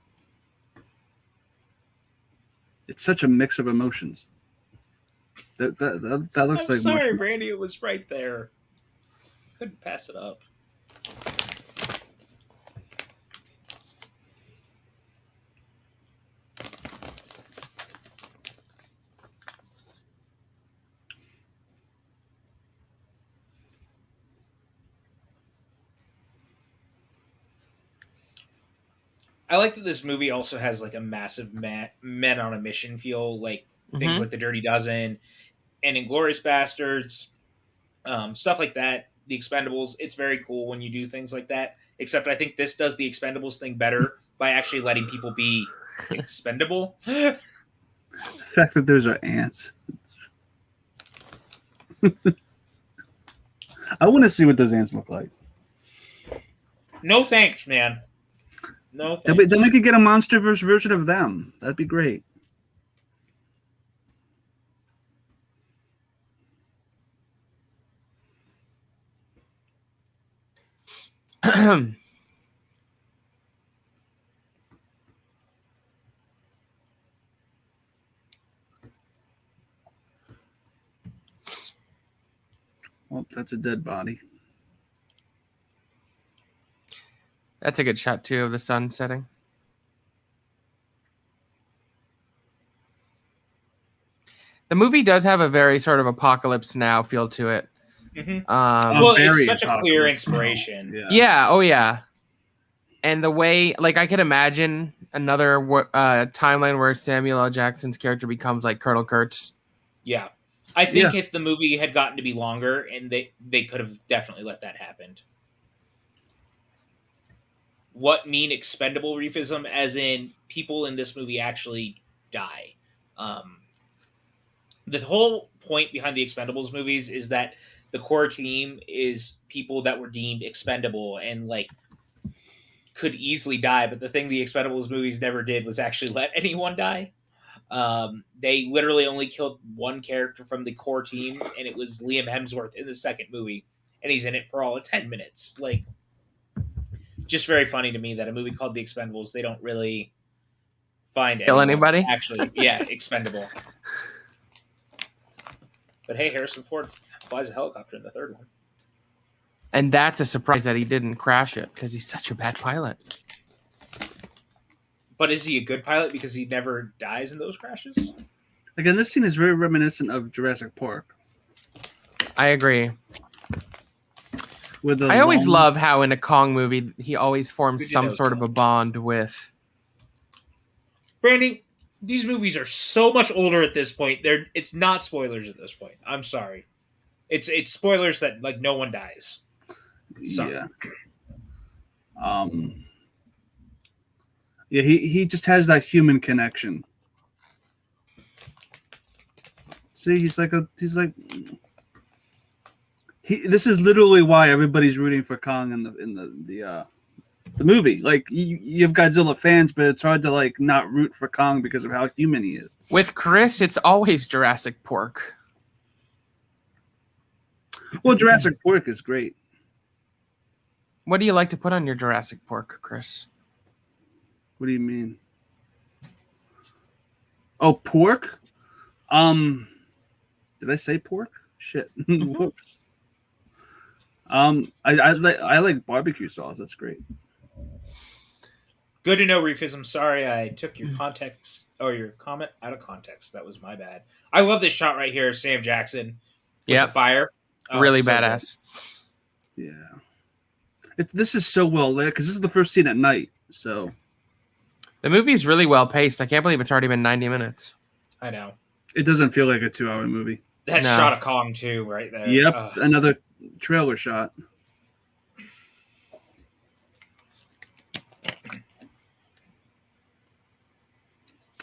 It's such a mix of emotions. That looks like. Sorry, Randy. It was right there. Couldn't pass it up. I like that this movie also has like a massive men on a mission feel, like things like The Dirty Dozen and Inglourious Bastards, stuff like that. The Expendables. It's very cool when you do things like that. Except I think this does the Expendables thing better by actually letting people be expendable. The fact that those are ants. I want to see what those ants look like. No thanks, man. No thanks. Then we could get a MonsterVerse version of them. That'd be great. Well, that's a dead body. That's a good shot, too, of the sun setting. The movie does have a very sort of Apocalypse Now feel to it. Mm-hmm. Well, it's such a clear inspiration. Yeah. Oh, yeah. And the way, like, I could imagine another timeline where Samuel L. Jackson's character becomes, like, Colonel Kurtz. Yeah. I think if the movie had gotten to be longer, and they could have definitely let that happen. What mean expendable reefism, as in people in this movie actually die. The whole point behind the Expendables movies is that the core team is people that were deemed expendable and like could easily die. But the thing the Expendables movies never did was actually let anyone die. They literally only killed one character from the core team, and it was Liam Hemsworth in the second movie, and he's in it for all of 10 minutes. Like, just very funny to me that a movie called The Expendables, they don't really find anybody actually expendable. But hey, Harrison Ford flies a helicopter in the third one. And that's a surprise that he didn't crash it, because he's such a bad pilot. But is he a good pilot because he never dies in those crashes? Again, this scene is very reminiscent of Jurassic Park. I agree. I always love how in a Kong movie, he always forms some sort of a bond with... Brandy, these movies are so much older at this point. It's not spoilers at this point. I'm sorry. It's spoilers that like no one dies. So. Yeah. Yeah, he just has that human connection. See, this is literally why everybody's rooting for Kong in the movie. Like you have Godzilla fans, but it's hard to like not root for Kong because of how human he is. With Chris, it's always Jurassic Pork. Well, Jurassic Pork is great. What do you like to put on your Jurassic Pork, Chris? What do you mean? Oh, pork? Did I say pork? Shit. Whoops. I like barbecue sauce. That's great. Good to know, Reefism. Sorry, I took your context or your comment out of context. That was my bad. I love this shot right here of Sam Jackson with the fire. Oh, really badass. Good. Yeah. This is so well lit because this is the first scene at night. So the movie is really well paced. I can't believe it's already been 90 minutes. I know. It doesn't feel like a 2-hour movie. That shot of Kong too, right there. Yep, another trailer shot.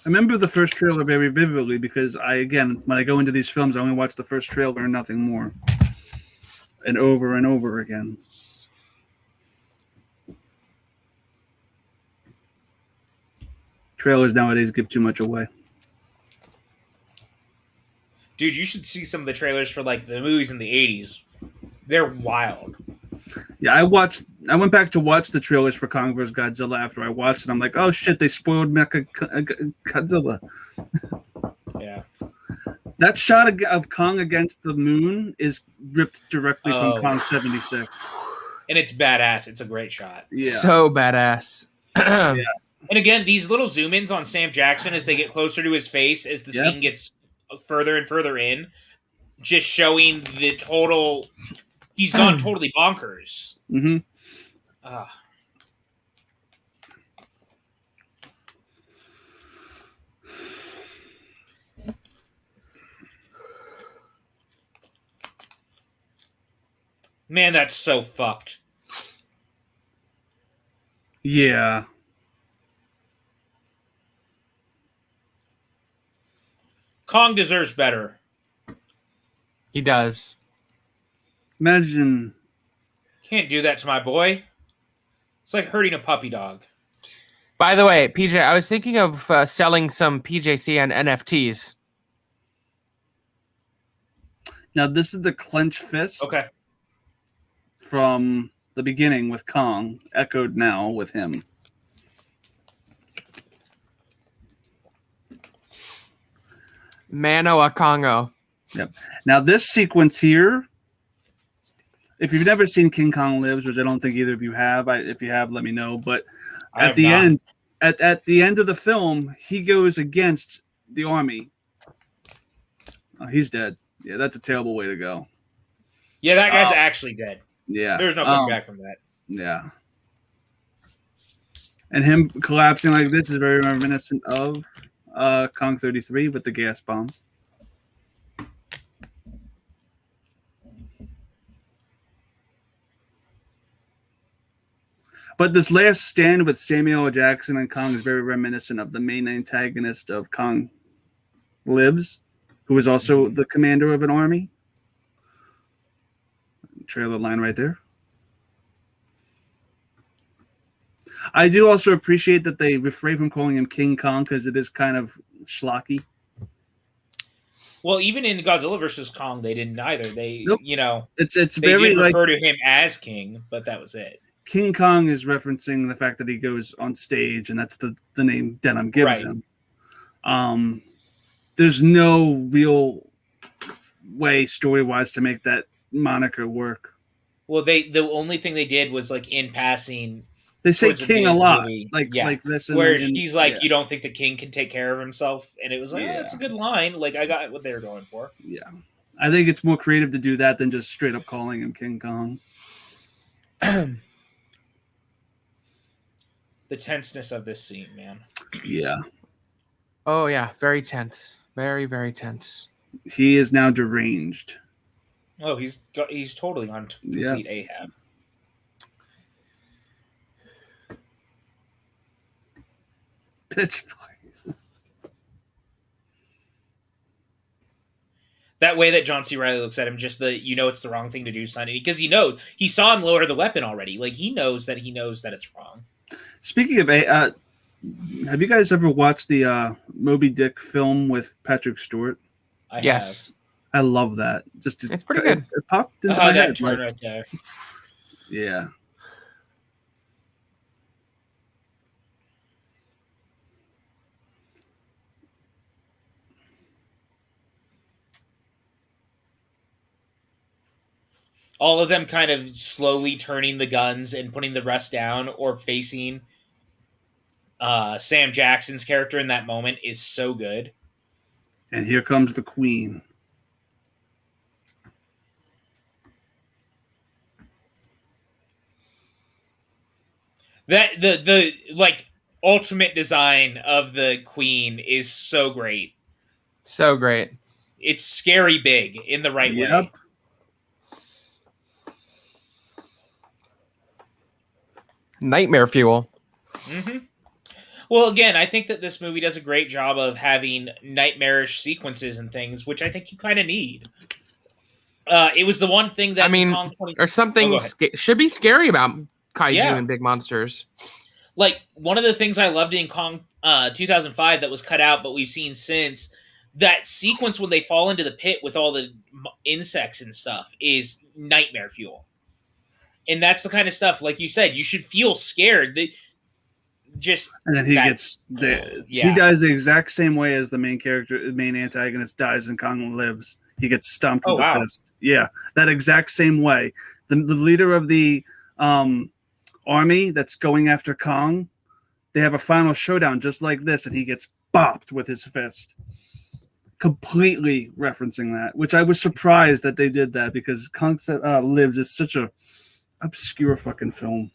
I remember the first trailer very vividly because when I go into these films, I only watch the first trailer and nothing more. And over again. Trailers nowadays give too much away. Dude, you should see some of the trailers for like the movies in the 80s. They're wild. Yeah, I went back to watch the trailers for Kong vs. Godzilla after I watched it. I'm like, oh shit, they spoiled Mecha Godzilla. Yeah. That shot of Kong against the moon is ripped directly from Kong 76. And it's badass. It's a great shot. Yeah. So badass. Yeah. And again, these little zoom-ins on Sam Jackson as they get closer to his face, as the scene gets further and further in, just showing the total... He's gone totally bonkers. Mm-hmm. Man, that's so fucked. Yeah. Kong deserves better. He does. Imagine. Can't do that to my boy. It's like hurting a puppy dog. By the way, PJ, I was thinking of selling some PJCN NFTs. Now, this is the clench fist. Okay. From the beginning with Kong, echoed now with him. Mano a Congo. Yep. Now, this sequence here, if you've never seen King Kong Lives, which I don't think either of you have, if you have, let me know. But at the end of the film, he goes against the army. Oh, he's dead. Yeah, that's a terrible way to go. Yeah, that guy's actually dead. Yeah. There's no coming back from that. Yeah. And him collapsing like this is very reminiscent of Kong 33 with the gas bombs. But this last stand with Samuel L. Jackson and Kong is very reminiscent of the main antagonist of Kong Lives, who is also the commander of an army. Trailer line right there. I do also appreciate that they refrain from calling him King Kong because it is kind of schlocky. Well, even in Godzilla vs. Kong, they didn't either. They, it's they very did like refer to him as King, but that was it. King Kong is referencing the fact that he goes on stage, and that's the name Denham gives him. There's no real way story-wise to make that moniker work. Well, the only thing they did was like in passing. They say King a lot, like this. Where she's like, you don't think the King can take care of himself, and it was like, oh, that's a good line. Like I got what they were going for. Yeah, I think it's more creative to do that than just straight up calling him King Kong. The tenseness of this scene, man. Yeah. Oh yeah, very tense. Very, very tense. He is now deranged. Oh, he's totally on complete Ahab. Pitch Boys. That way that John C. Reilly looks at him, just it's the wrong thing to do, son. Because he saw him lower the weapon already. Like he knows that it's wrong. Speaking of have you guys ever watched the Moby Dick film with Patrick Stewart? Yes. I love that. It's pretty good. It popped into my head. Turn right there. Yeah. All of them kind of slowly turning the guns and putting the rest down or facing Sam Jackson's character in that moment is so good. And here comes the Queen. That the ultimate design of the Queen is so great. So great. It's scary big in the right way. Nightmare fuel. Mm-hmm. Well, again, I think that this movie does a great job of having nightmarish sequences and things, which I think you kind of need. It was the one thing that Kong 20... there's something should be scary about kaiju and big monsters. Like, one of the things I loved in Kong 2005 that was cut out, but we've seen since, that sequence when they fall into the pit with all the insects and stuff is nightmare fuel. And that's the kind of stuff, like you said, you should feel scared. And then he he dies the exact same way as the main antagonist dies in Kong Lives. He gets stomped with the fist. Yeah, that exact same way. The leader of the army that's going after Kong, they have a final showdown just like this, and he gets bopped with his fist. Completely referencing that, which I was surprised that they did that, because Kong Lives is such a obscure fucking film.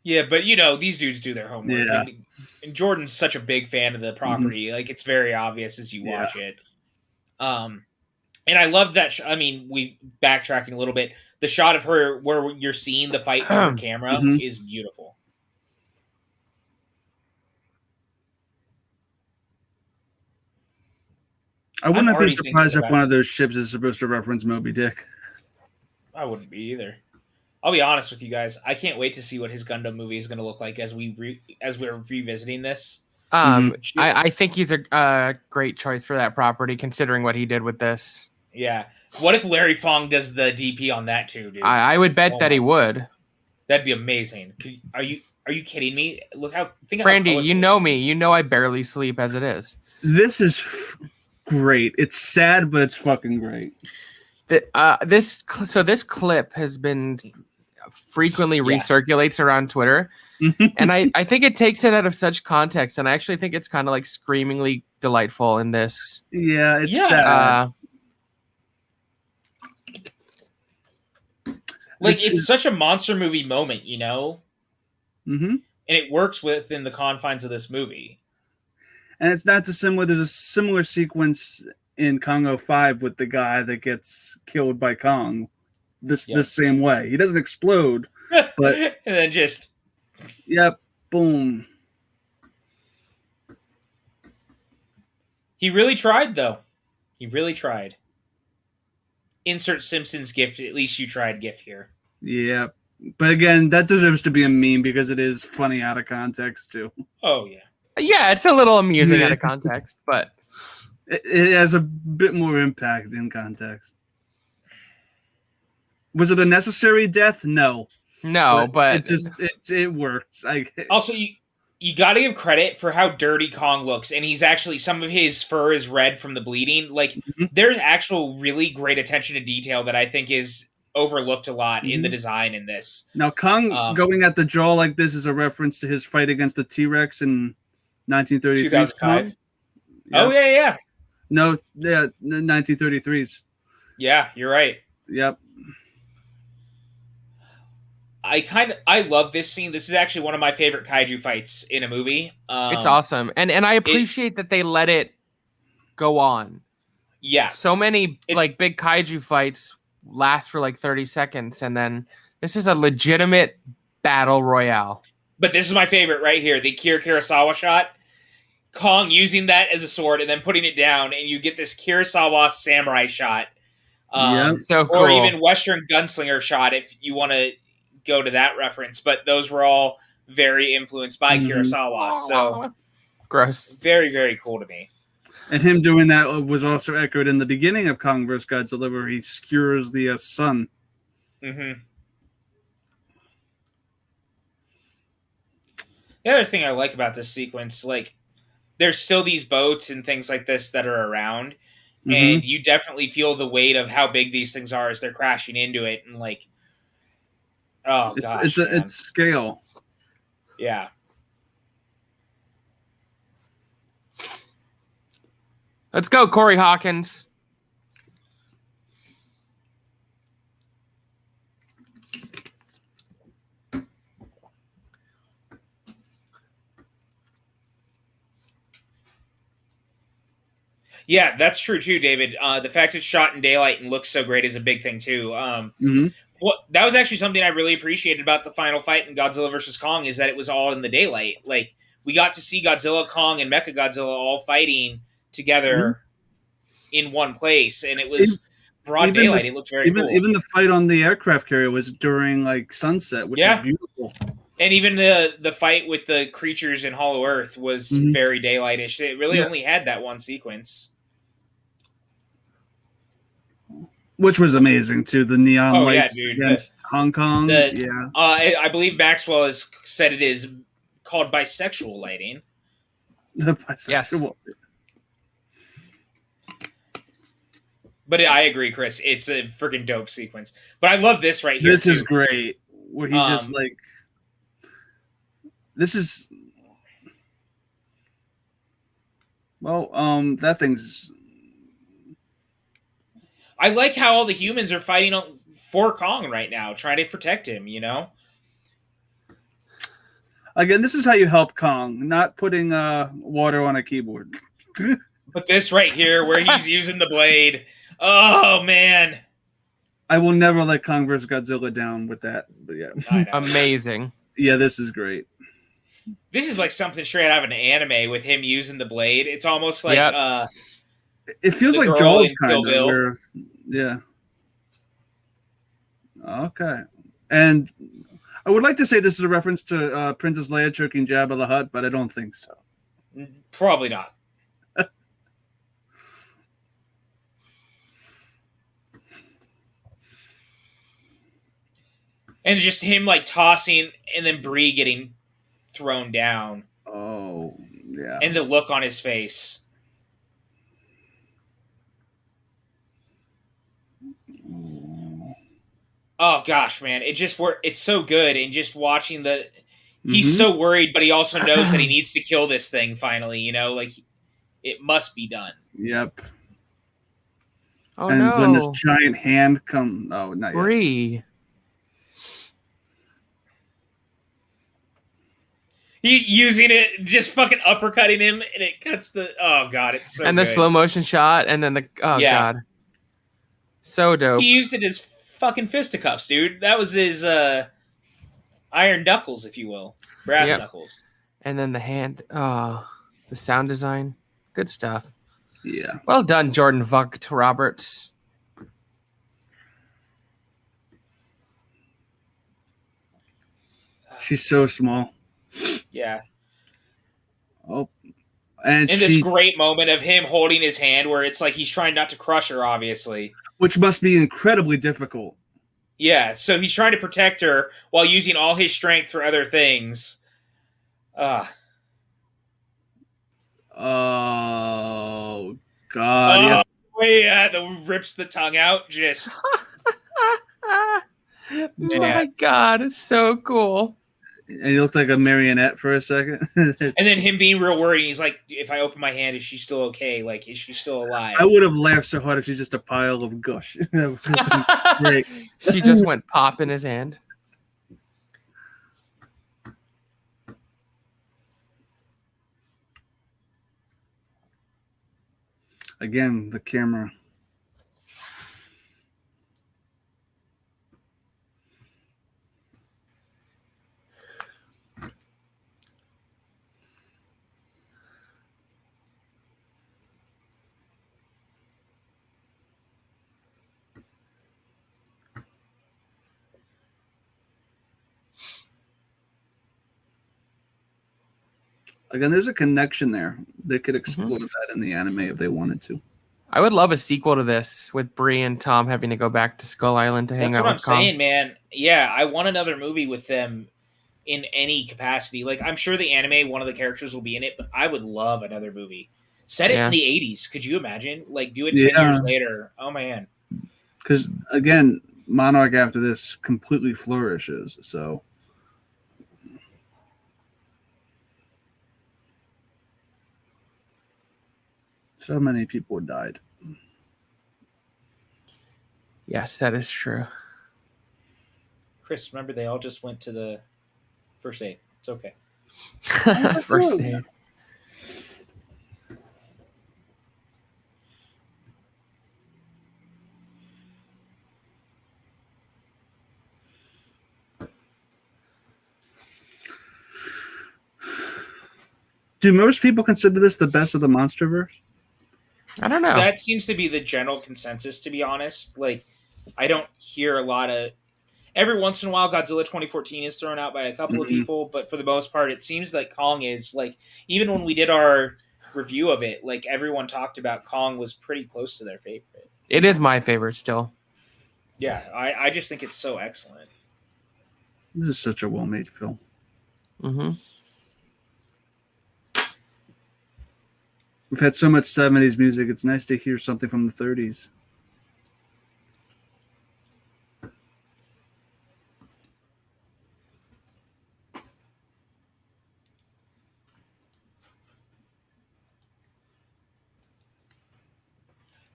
Yeah, but these dudes do their homework. Yeah. And Jordan's such a big fan of the property. Like, it's very obvious as you watch it. And I love that. We backtracking a little bit. The shot of her where you're seeing the fight on her camera is beautiful. I wouldn't be surprised if one of those ships is supposed to reference Moby Dick. I wouldn't be either. I'll be honest with you guys. I can't wait to see what his Gundam movie is going to look like as we're revisiting this. I think he's a great choice for that property, considering what he did with this. Yeah. What if Larry Fong does the DP on that too, dude? I would bet that he would. That'd be amazing. Are you kidding me? Look how Brandy, you know me. You know I barely sleep as it is. This is great. It's sad, but it's fucking great. This clip has been frequently recirculates around Twitter, and I think it takes it out of such context, and I actually think it's kind of like screamingly delightful in this. Yeah, it's sad. It's such a monster movie moment, Mm-hmm. And it works within the confines of this movie. And it's not dissimilar. There's a similar sequence in Kong 05 with the guy that gets killed by Kong. This same way. He doesn't explode, but and then just boom. He really tried, though. He really tried. Insert Simpsons gift. At least you tried gif here. Yeah. But again, that deserves to be a meme because it is funny out of context too. Oh yeah. Yeah, it's a little amusing out of context, but it has a bit more impact in context. Was it a necessary death? No, but it worked. Also, you got to give credit for how dirty Kong looks, and he's actually, some of his fur is red from the bleeding. Like, there's actual really great attention to detail that I think is overlooked a lot in the design in this. Now, Kong going at the jaw like this is a reference to his fight against the T-Rex in 1933. 2005. Oh yeah. No, 1933's. Yeah, you're right. Yep. I love this scene. This is actually one of my favorite kaiju fights in a movie. It's awesome. And I appreciate that they let it go on. Yeah. So many big kaiju fights last for 30 seconds, and then this is a legitimate battle royale. But this is my favorite right here, the Kira Kurosawa shot. Kong using that as a sword and then putting it down, and you get this Kurosawa samurai shot. So cool. Or even Western gunslinger shot if you want to go to that reference. But those were all very influenced by Kurosawa. So gross. Very, very cool to me. And him doing that was also echoed in the beginning of Kong vs. Godzilla, where he skewers the sun. Mm-hmm. The other thing I like about this sequence, there's still these boats and things like this that are around, and you definitely feel the weight of how big these things are as they're crashing into it, and oh gosh, it's scale. Yeah. Let's go, Corey Hawkins. Yeah, that's true too, David. The fact it's shot in daylight and looks so great is a big thing too. That was actually something I really appreciated about the final fight in Godzilla vs. Kong is that it was all in the daylight. Like, we got to see Godzilla, Kong, and Mechagodzilla all fighting together in one place, and it was broad daylight. It looked very cool. Even the fight on the aircraft carrier was during like sunset, which is beautiful. And even the fight with the creatures in Hollow Earth was very daylightish. It really only had that one sequence. Which was amazing too. The neon lights against Hong Kong. I believe Maxwell has said it is called bisexual lighting. Yes. But I agree, Chris. It's a freaking dope sequence. But I love this right here. This is great. Where he just like... This is... Well, that thing's... I like how all the humans are fighting for Kong right now, trying to protect him, you know? Again, this is how you help Kong, not putting water on a keyboard. But this right here, where he's using the blade... Oh, man. I will never let Kong vs. Godzilla down with that. But yeah. Amazing. Yeah, this is great. This is like something straight out of an anime with him using the blade. It's almost like... it feels like Jaws kind of. Yeah. Okay. And I would like to say this is a reference to Princess Leia choking Jabba the Hutt, but I don't think so. Probably not. And just him like tossing and then Bree getting thrown down. Oh, yeah. And the look on his face. Oh gosh, man. It just it's so good. And just watching he's so worried, but he also knows that he needs to kill this thing finally, you know, like it must be done. Yep. Oh, and no. when this giant hand comes, not yet. Bree. He using it, just fucking uppercutting him, and it cuts the... Oh, God, it's so And the good. slow motion shot, and then the... Oh, God. So dope. He used it as fucking fisticuffs, dude. That was his iron knuckles, if you will. Brass knuckles. And then the hand... Oh, the sound design. Good stuff. Yeah. Well done, Jordan Vogt Roberts. She's so small. Yeah. Oh, and this great moment of him holding his hand where it's like he's trying not to crush her, obviously. Which must be incredibly difficult. Yeah, so he's trying to protect her while using all his strength for other things. Oh, God. The rips the tongue out, just... Oh, my God, it's so cool. And he looked like a marionette for a second. And then him being real worried. He's like, if I open my hand, is she still okay? Like, is she still alive? I would have laughed so hard if she's just a pile of gush. Great. She just went pop in his hand. Again, the camera. Again, there's a connection there. They could explore that in the anime if they wanted to. I would love a sequel to this with Bree and Tom having to go back to Skull Island to hang out with Kong. That's what I'm saying, man. Yeah, I want another movie with them in any capacity. Like, I'm sure the anime, one of the characters will be in it, but I would love another movie. Set it in the 80s. Could you imagine? Like, do it 10 years later. Oh, man. Because, again, Monarch after this completely flourishes, so... So many people died. Yes, that is true. Chris, remember they all just went to the first aid. It's okay. First aid. Do most people consider this the best of the MonsterVerse? I don't know. That seems to be the general consensus, to be honest. Like, I don't hear a lot of... Every once in a while, Godzilla 2014 is thrown out by a couple of people, but for the most part, it seems like Kong is, like, even when we did our review of it, like, everyone talked about Kong was pretty close to their favorite. It is my favorite still. Yeah, I just think it's so excellent. This is such a well-made film. Mm-hmm. We've had so much 70s music. It's nice to hear something from the 30s.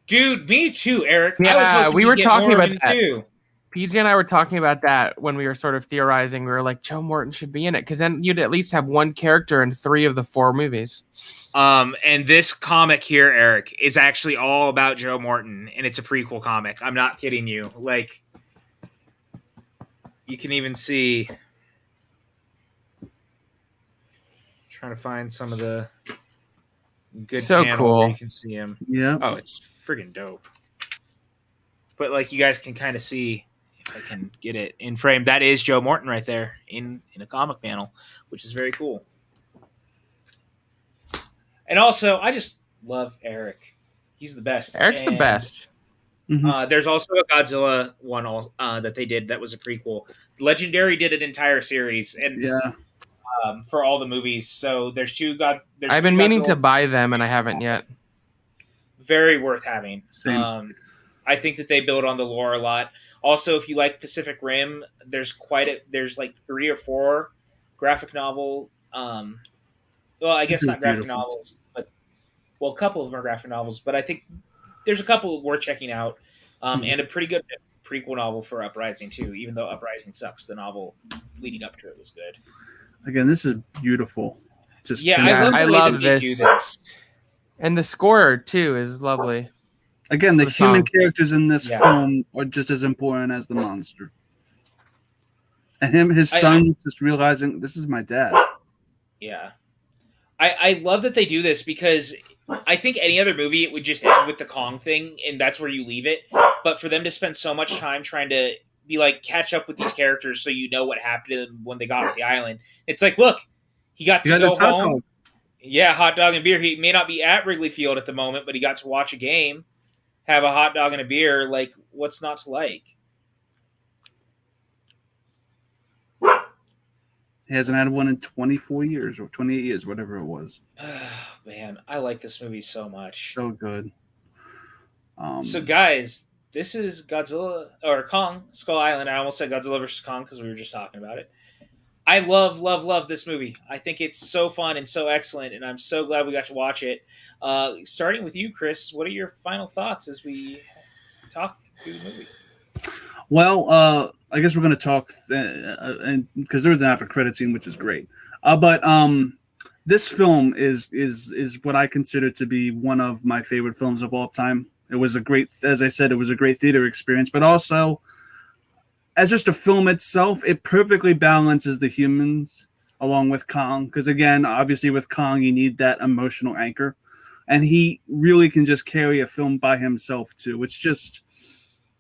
Dude, me too, Eric. Yeah, I was hoping we were get talking more about of him that. too. PJ and I were talking about that when we were sort of theorizing. We were like, Joe Morton should be in it, because then you'd at least have one character in 3 of the 4 movies. And this comic here, Eric, is actually all about Joe Morton, and it's a prequel comic. I'm not kidding you. Like, you can even see... Trying to find some of the good So panel cool. where you can see him. Yeah. Oh, it's friggin' dope. But, like, you guys can kind of see, if I can get it in frame, that is Joe Morton right there in a comic panel, which is very cool. And also, I just love Eric. He's the best. Eric's the best. There's also a Godzilla one that they did that was a prequel. Legendary did an entire series, and for all the movies. So there's 2 I've been meaning to buy them, and I haven't yet. Very worth having. Same. I think that they build on the lore a lot. Also, if you like Pacific Rim, there's like 3 or 4 graphic novel. Well, I guess not graphic novels, but a couple of them are graphic novels. But I think there's a couple worth checking out, and a pretty good prequel novel for Uprising too. Even though Uprising sucks, the novel leading up to it was good. Again, this is beautiful. Just I love this. And the score too is lovely. Again, the human characters in this film are just as important as the monster. And his son just realizing, this is my dad. Yeah. I love that they do this, because I think any other movie, it would just end with the Kong thing, and that's where you leave it. But for them to spend so much time trying to be like, catch up with these characters so you know what happened to them when they got off the island. It's like, look, he got to go home. Yeah, hot dog and beer. He may not be at Wrigley Field at the moment, but he got to watch a game, have a hot dog and a beer. Like, what's not to like? He hasn't had one in 24 years or 28 years, whatever it was. Man, I like this movie so much. So good. So, guys, this is Godzilla or Kong Skull Island. I almost said Godzilla vs. Kong because we were just talking about it. I love this movie. I think it's so fun and so excellent, and I'm so glad we got to watch it. Starting with you, Chris, what are your final thoughts as we talk through the movie? Well, I guess we're going to talk, and because there's an after credit scene, which is great. But this film is what I consider to be one of my favorite films of all time. It was a great, as I said, it was a great theater experience, but also as just a film itself, it perfectly balances the humans along with Kong. Because again, obviously with Kong, you need that emotional anchor, and he really can just carry a film by himself too. It's just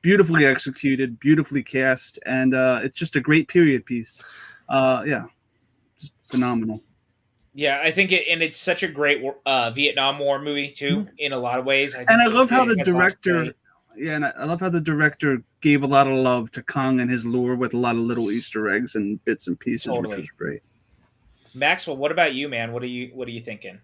beautifully executed, beautifully cast, and it's just a great period piece. Just phenomenal. Yeah, I think it's such a great Vietnam War movie too, in a lot of ways. And I love how the director, I love how the director gave a lot of love to Kong and his lore with a lot of little Easter eggs and bits and pieces, which was great. Maxwell, what about you, man? What are you thinking?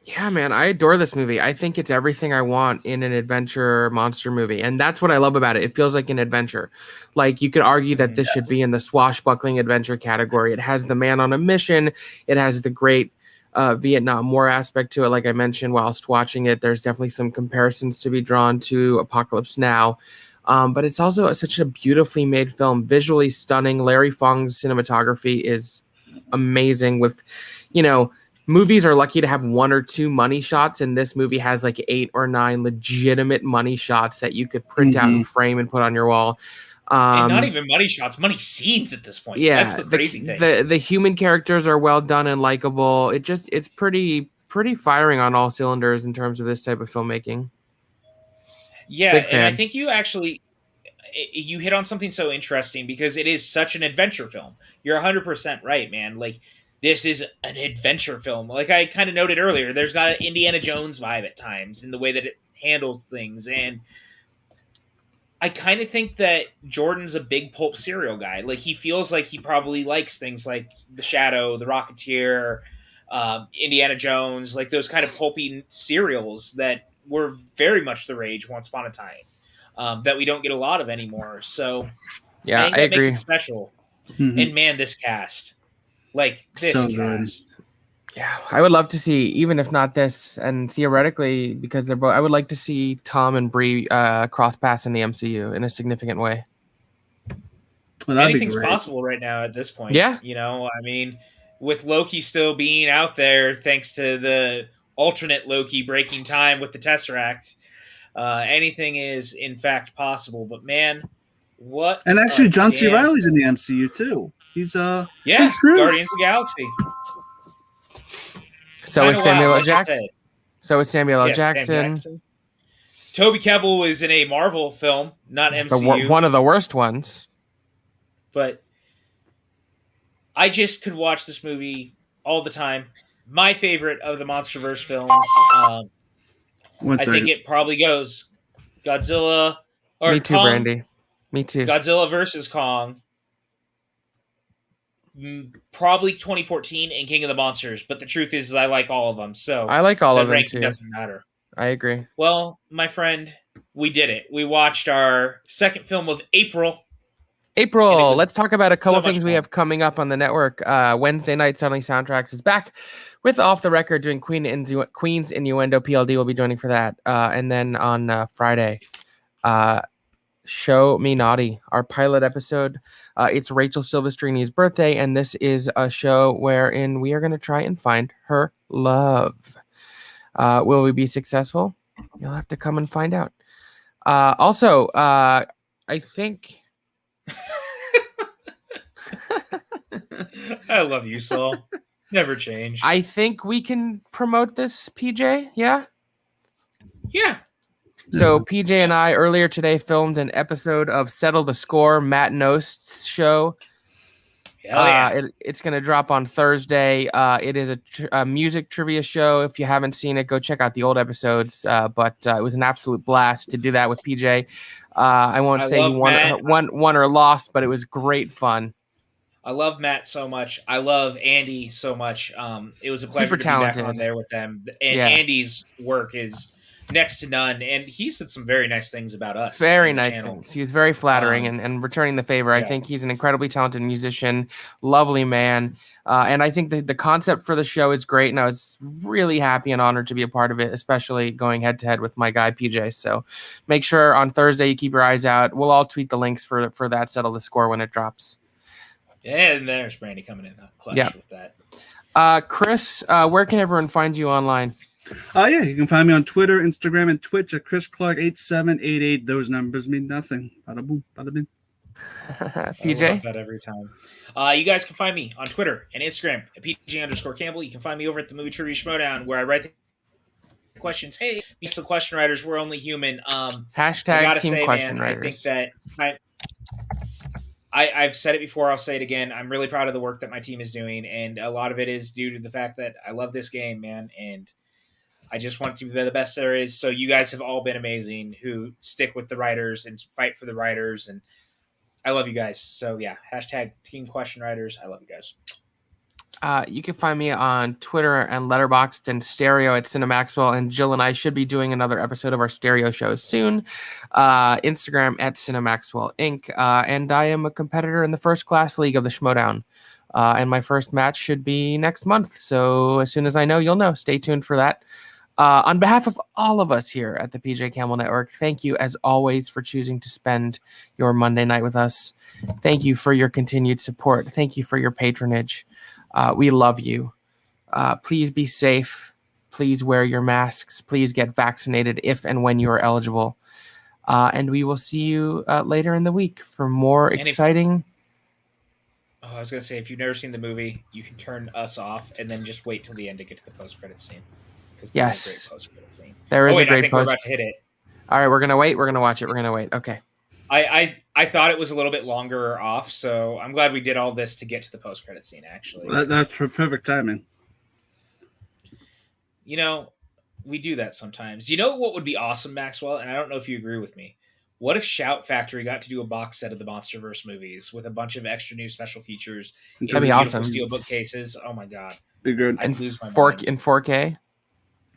Yeah, man, I adore this movie. I think it's everything I want in an adventure monster movie. And that's what I love about it. It feels like an adventure. Like, you could argue that this should be in the swashbuckling adventure category. It has the man on a mission. It has the great Vietnam War aspect to it. Like I mentioned whilst watching it, there's definitely some comparisons to be drawn to Apocalypse Now. But it's also such a beautifully made film, visually stunning. Larry Fong's cinematography is amazing with, movies are lucky to have 1 or 2 money shots, and this movie has like 8 or 9 legitimate money shots that you could print out and frame and put on your wall. And not even money shots, money scenes at this point. Yeah, that's the crazy thing. The human characters are well done and likable. It's pretty firing on all cylinders in terms of this type of filmmaking. Yeah, and I think you hit on something so interesting because it is such an adventure film. You're 100% right, man. Like, this is an adventure film. Like I kind of noted earlier, there's got an Indiana Jones vibe at times in the way that it handles things. And I kind of think that Jordan's a big pulp serial guy. Like, he feels like he probably likes things like The Shadow, The Rocketeer, Indiana Jones, like those kind of pulpy serials that were very much the rage once upon a time, that we don't get a lot of anymore. So yeah, I think that makes it special. Mm-hmm. And man, this cast, like this so cast. Yeah, I would love to see, even if not this, and theoretically, because they're both, I would like to see Tom and Bree cross paths in the MCU in a significant way. Well, anything's possible right now at this point. Yeah. You know, I mean, with Loki still being out there, thanks to the alternate Loki breaking time with the Tesseract, anything is in fact possible. But man, what? And actually, John C. Reilly's in the MCU too. He's Guardians of the Galaxy. So is Samuel L. Jackson. So is Samuel L. Jackson. Toby Kebbell is in a Marvel film, not MCU. One of the worst ones. But I just could watch this movie all the time. My favorite of the MonsterVerse films. I think it probably goes Godzilla or Me too, Kong. Brandy. Me too. Godzilla versus Kong. Probably 2014 and King of the Monsters, but the truth is I like all of them. So I like all of them too. Doesn't matter. I agree. Well, my friend, we did it. We watched our second film of Ape-ril. Ape-ril. Let's talk about a couple things we have coming up on the network. Wednesday night, Suddenly Soundtracks is back with Off the Record doing Queen's Innuendo. PLD will be joining for that. And then on Friday, Show Me Naughty, our pilot episode. It's Rachel Silvestrini's birthday, and this is a show wherein we are going to try and find her love. Will we be successful? You'll have to come and find out. Also, I think... I love you, Saul. Never change. I think we can promote this, PJ, yeah? Yeah. So PJ and I earlier today filmed an episode of Settle the Score, Matt Nost's show. Hell yeah. It's going to drop on Thursday. It is a music trivia show. If you haven't seen it, go check out the old episodes. But it was an absolute blast to do that with PJ. I won't say he won or lost, but it was great fun. I love Matt so much. I love Andy so much. It was a pleasure to be back on there with them. And Andy's work is next to none, and he said some very nice things about us. Very nice things. He was very flattering and returning the favor. I think he's an incredibly talented musician, lovely man, and I think the concept for the show is great, and I was really happy and honored to be a part of it, especially going head-to-head with my guy, PJ. So make sure on Thursday you keep your eyes out. We'll all tweet the links for that Settle the Score when it drops. And there's Brandy coming in clutch with that. Chris, where can everyone find you online? You can find me on Twitter, Instagram, and Twitch at Chris Clark 8788. Those numbers mean nothing. Bada boom, bada bing. PJ? I love that every time. You guys can find me on Twitter and Instagram at PJ_Campbell. You can find me over at the Movie Trivia Schmodown, where I write the questions. Hey, these are the question writers. We're only human. Hashtag team question writers. I think that I've said it before. I'll say it again. I'm really proud of the work that my team is doing, and a lot of it is due to the fact that I love this game, man, and I just want it to be the best there is. So you guys have all been amazing who stick with the writers and fight for the writers. And I love you guys. So yeah, hashtag team question writers. I love you guys. You can find me on Twitter and Letterboxd and Stereo at Cinemaxwell. And Jill and I should be doing another episode of our Stereo show soon. Instagram at Cinemaxwell Inc. And I am a competitor in the First Class League of the Schmodown. And my first match should be next month. So as soon as I know, you'll know. Stay tuned for that. On behalf of all of us here at the PJ Campbell Network, thank you as always for choosing to spend your Monday night with us. Thank you for your continued support. Thank you for your patronage. We love you. Please be safe. Please wear your masks. Please get vaccinated if and when you are eligible. And we will see you later in the week for more exciting. I was going to say, if you've never seen the movie, you can turn us off and then just wait till the end to get to the post-credit scene. Yes. There is a great post. We're about to hit it. All right, we're going to wait. We're going to watch it. We're going to wait. Okay. I thought it was a little bit longer off, so I'm glad we did all this to get to the post-credit scene, actually. That's for perfect timing. You know, we do that sometimes. You know what would be awesome, Maxwell? And I don't know if you agree with me. What if Shout Factory got to do a box set of the MonsterVerse movies with a bunch of extra new special features? That'd be awesome. Steelbook cases. Oh my god. Be good. And in 4K?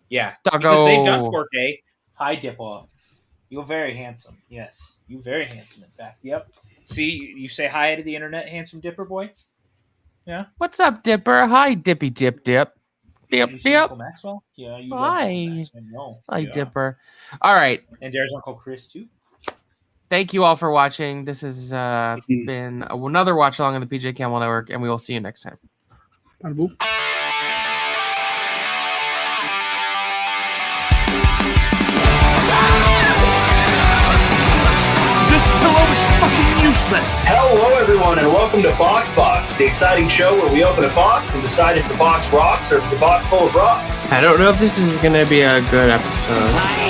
Yeah. Doggo. Because they've done 4K. Hi, Dipper. You're very handsome. Yes. You're very handsome, in fact. Yep. See, you say hi to the internet, handsome Dipper boy? Yeah. What's up, Dipper? Hi, Dippy Dip Dip. Dip Dip. Maxwell? Yeah, you Hi. no. Hi, Dipper. All right. And there's Uncle Chris, too. Thank you all for watching. This has been another watch along on the PJ Campbell Network, and we will see you next time. This pillow is fucking useless. Hello, everyone, and welcome to Box, the exciting show where we open a box and decide if the box rocks or if it's a box full of rocks. I don't know if this is going to be a good episode.